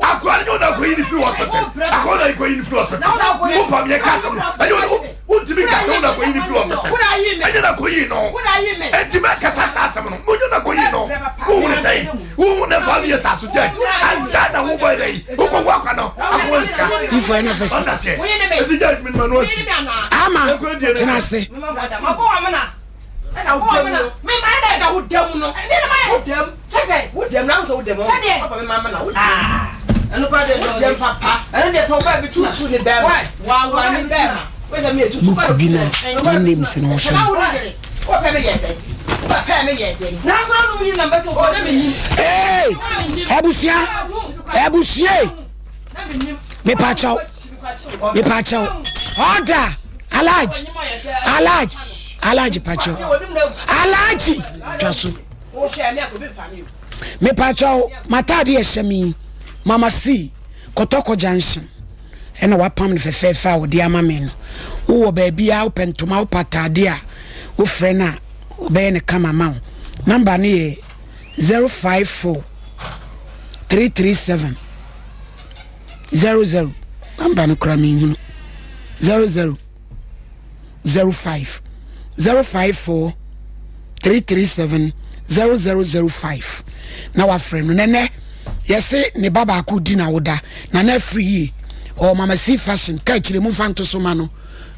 akora nyo na ko yini free hospital akora ko yini free hospital mo pa me kasa ayo no untimi kasa na ko yini free hospital ayo na ko yini no enti me kasa sasa mo no na ko yini no wo ne sai wo ne fa ye sasu je anza na wo boy dai wo ko wa kwa no akora ska ifo ena fese wo yini me enti judgment man was ama tina se mabo amana me ma da ga wo dem no ni na ma wo dem sese wo dem na so wo dem papa me mama na wo dem eno pa de no dem papa eno de to ba bi tutu ni be wa ni be ma we say me tutu pa bi na one name se no so wo pe me ye pe wo pe me ye de na so no ni number se wo na me ni ebusia me pa chao order alaji pacho alaji twaso wo share me akobi family me pacho matade esemi mama si kotoko junction ena wapam ne fefefa wo dia mama no wo ba bia wo pentoma wo patade a wo frena wo be ne kama ma number ne ye 054 337 00 number no kra me hunu 0005 054 337 0005 na wa friend nene yesi ne baba ku di na woda na na free o mama si fashion ka kire mu fanto so ma no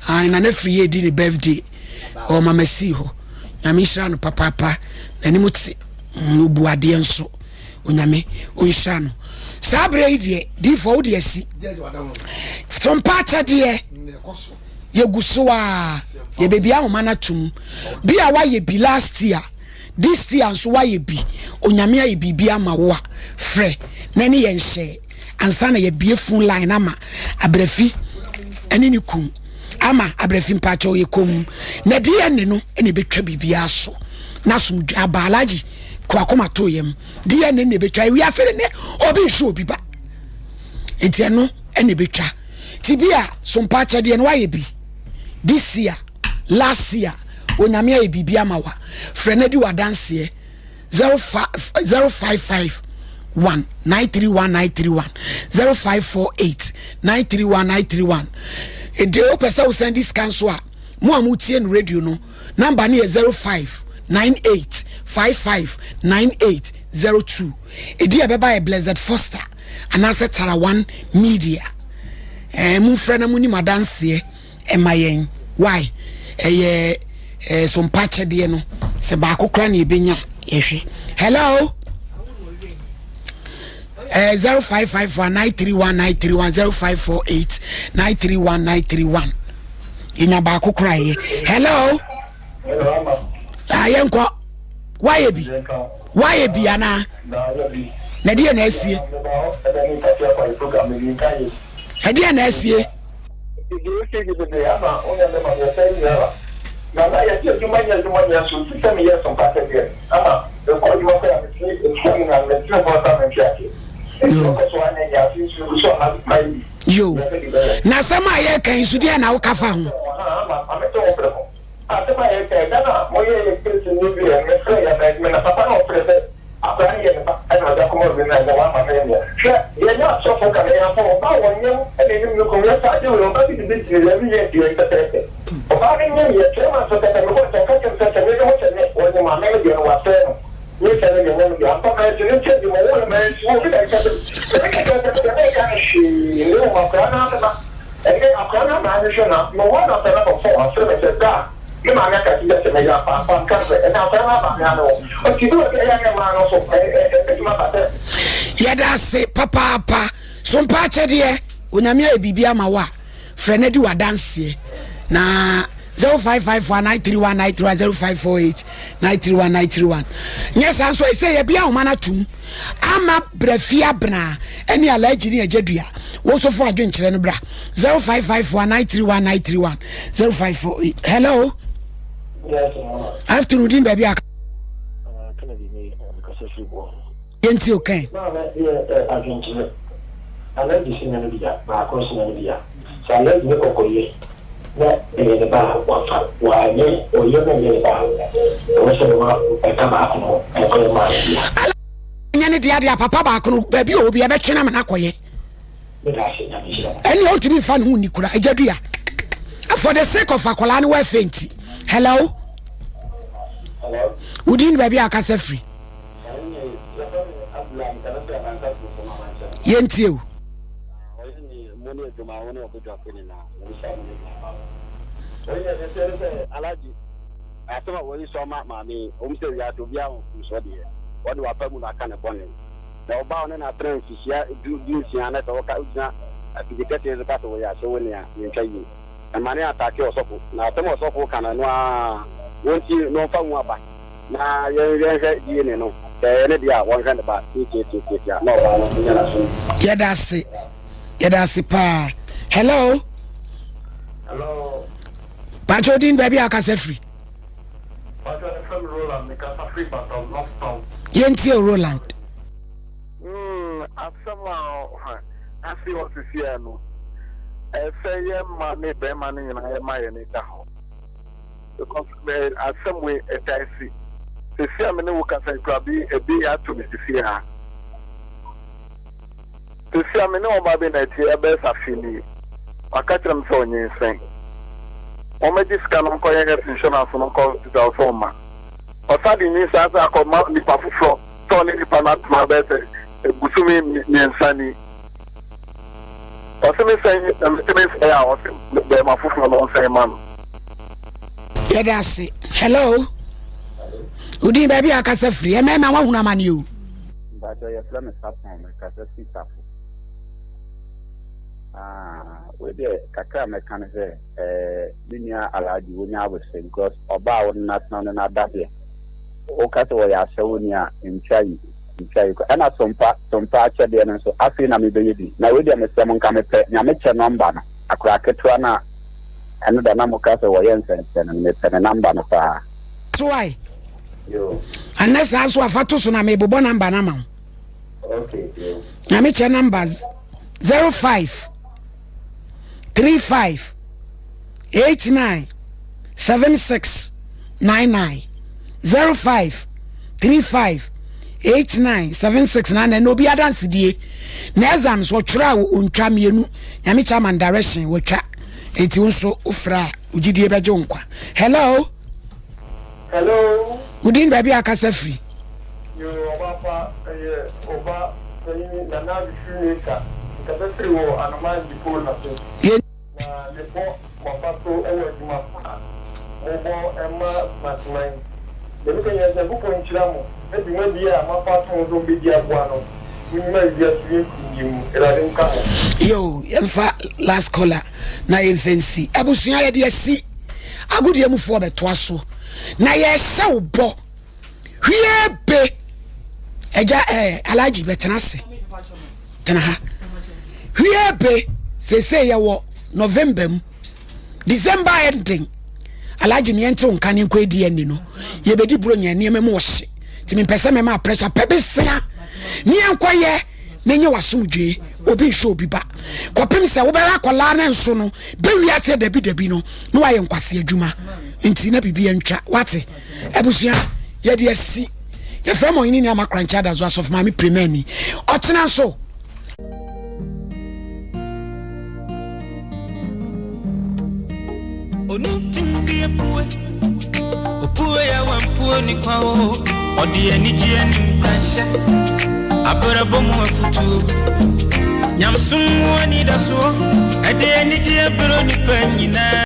na na free di ne birthday o mama si ho na mi shira no papa na ni muti obu ade enso onyame o shira no sabre idie di fo de asi from pacha de yegusoa ye baby ahoma na tum bia wa ye bi last year this year so wa ye bi onyame aye bibia ma wo a frɛ na ne ye nhye ansa na ye bie phone line ama abrefi ene ni kum ama abrefi mpacho ye kom na die ne no ene betwa bibia so na sum abalaji kwa koma to yem die ne betwa wi afere ne obi hwe obi ba enti no ene betwa tibia Sompa chede no waye bi this year last year onyame aye bibia mawa frenedi wadanse 0555 931 0548 931 ede o pesa o send this cancel a mo amutie no radio no number ne 0598559802 ede abeba e Blessed Foster anase Tara One Media mu frena mu ni madanse e mayen why Sompa chede no se ba akokra na ebenya yehwe hello 0551931931 0548931931 inya ba akokra ye hello ayenko why be ana na dia na asie dia na asie na ya ti juma ya so system ya Sompa chede ama ko juma ko ya mi na me ti ko ta me fiake yo na sama ye kan su dia na wo kafa ho asema ye kan na mo ye person ni bi me fre ya me na papa no fre akwa ye na ana da ko mo bi na wa ma me ye na so fo ka ya fo ba won ye e ni mi ko ya sa de wo ba bi bi ti le mi ye ti ta te o ba ni ye te ma so ta ko ta ka ta ta me ko ta ne o ni ma me de wa fe ni ta ne ne ya pa ka ti ni ti mo wo me wo bi da ka ta ka shi ni mo ka na ta e ke akwa na ma ni shona mo wa na ta na ko fo a se me se da ni ma na ka ti se me ya pa ka se e na ta na ba ya no o ti do ke ya ne ma no so e ma pa te ya da se papa Sompa chede onyame e bibia ma wa frenedi wadanse na 0551931931 0548931931 yes and so I say bia o mana tum ama brafia bna eni alaji ni agedua wo so fo adwenkyere no bra 0551931931 0548 hello yes afternoon din baby aka kana di ni because of you yenti okay na na adwenkyere alaji sinna no bia ba ko sinna no bia so alaji ne kokoye na ele ba wa ne o yo na ele ba o se ma e ka ba ko e ko ma nyane dia papa ba ko ba bi obi e be twena me na koye eni o tibi fa no ni kura ejadua for the sake of akola ni we fenti hello udin ba bi aka safri yenti o alaji asema wo so ma me omse ya to bia ho so de wo de wa pa mu na ka ne bone na oba one na trans sia du sia na to ka ujina apidikete zo ka to ya so woni ya ntwa yi na mane atake osofo na atemo osofo kana no a wonti no fa mu aba na ye hwe die ne no ne dia won hwe ne ba ti ya na oba no nya na so yedasi pa hello Pachodin baby akase free. Pachodin from Roland because free but not found. Yenti Roland. Asama I see what you see no. Say money be money na my ni ka ho. Because as some way I see. The see me no ka say krabi e bi ya to me see ha. The see me no ba be na ti e be safini. Akatram so nyin sen. Omedi scanum ko yega insurance no ko to forma. Osadi ni sa ko ma ni pa fufro to ni pa na ma be se busumi ni nsani. Osemi say me say a osim be ma fufro no say man. Yedasi hello Udi baby akasa free e me ma wa huna mani o. Ba do ya plan sapon me kasa si sapo. We de kakra me kan say linear alaji wonya abose because oba won national na dade o ka to ya se wonya ntwai ana sompa achede no so afi na me beyedi na we dia me sem nka me pe nya me che number no akura ketua na eno da na mo ka so wo yensen na me pe number no pa so why yo unless aso afato so na me bobo number na ma okay yo nya me che numbers 05 35 89 76 99 05 35 89 76 99 no bi adanse die na exams wo twra wo ontwa mienu nyame chairman direction wo twa enti unso ofra ugidie beje nkwa hello udin baby akasa free yo papa oba na na bifunika ka free wo anoma dipo na so na lepo papa so ewe dima pa obo ema matmai debi kan yesa bu ko nchiramo ebi ma bia ma pa to do be dia boa no unima bia suye kunyimu erade nka yo yemfa last caller na yemfensi abusua ye de si agudie mu fo beto aso na ye hye obo hwie be eja alaji betenase tena ha hwie be sese ye wo November December ending alaji ni ento nka ne kwa di ani no ye bedi bro nya ne me mo hye ti me pese me ma pressure pebesea ni enko ye nenye wasomdwe obi hwe obi ba kopem se wo bera kola na nso no be wiase dabi no no waye nkwase adwuma enti na bibia ntwa wate ebusua ye de asi ye famo yini ni amakrancha da zo asof mami premiani otena so Onutimbi epuwe Opuwe ya wampuwe ni kwa o Odi enijie ni mkansha Abura bomu wefutu Nyamsumu wani daso Ede enijie biro ni penyina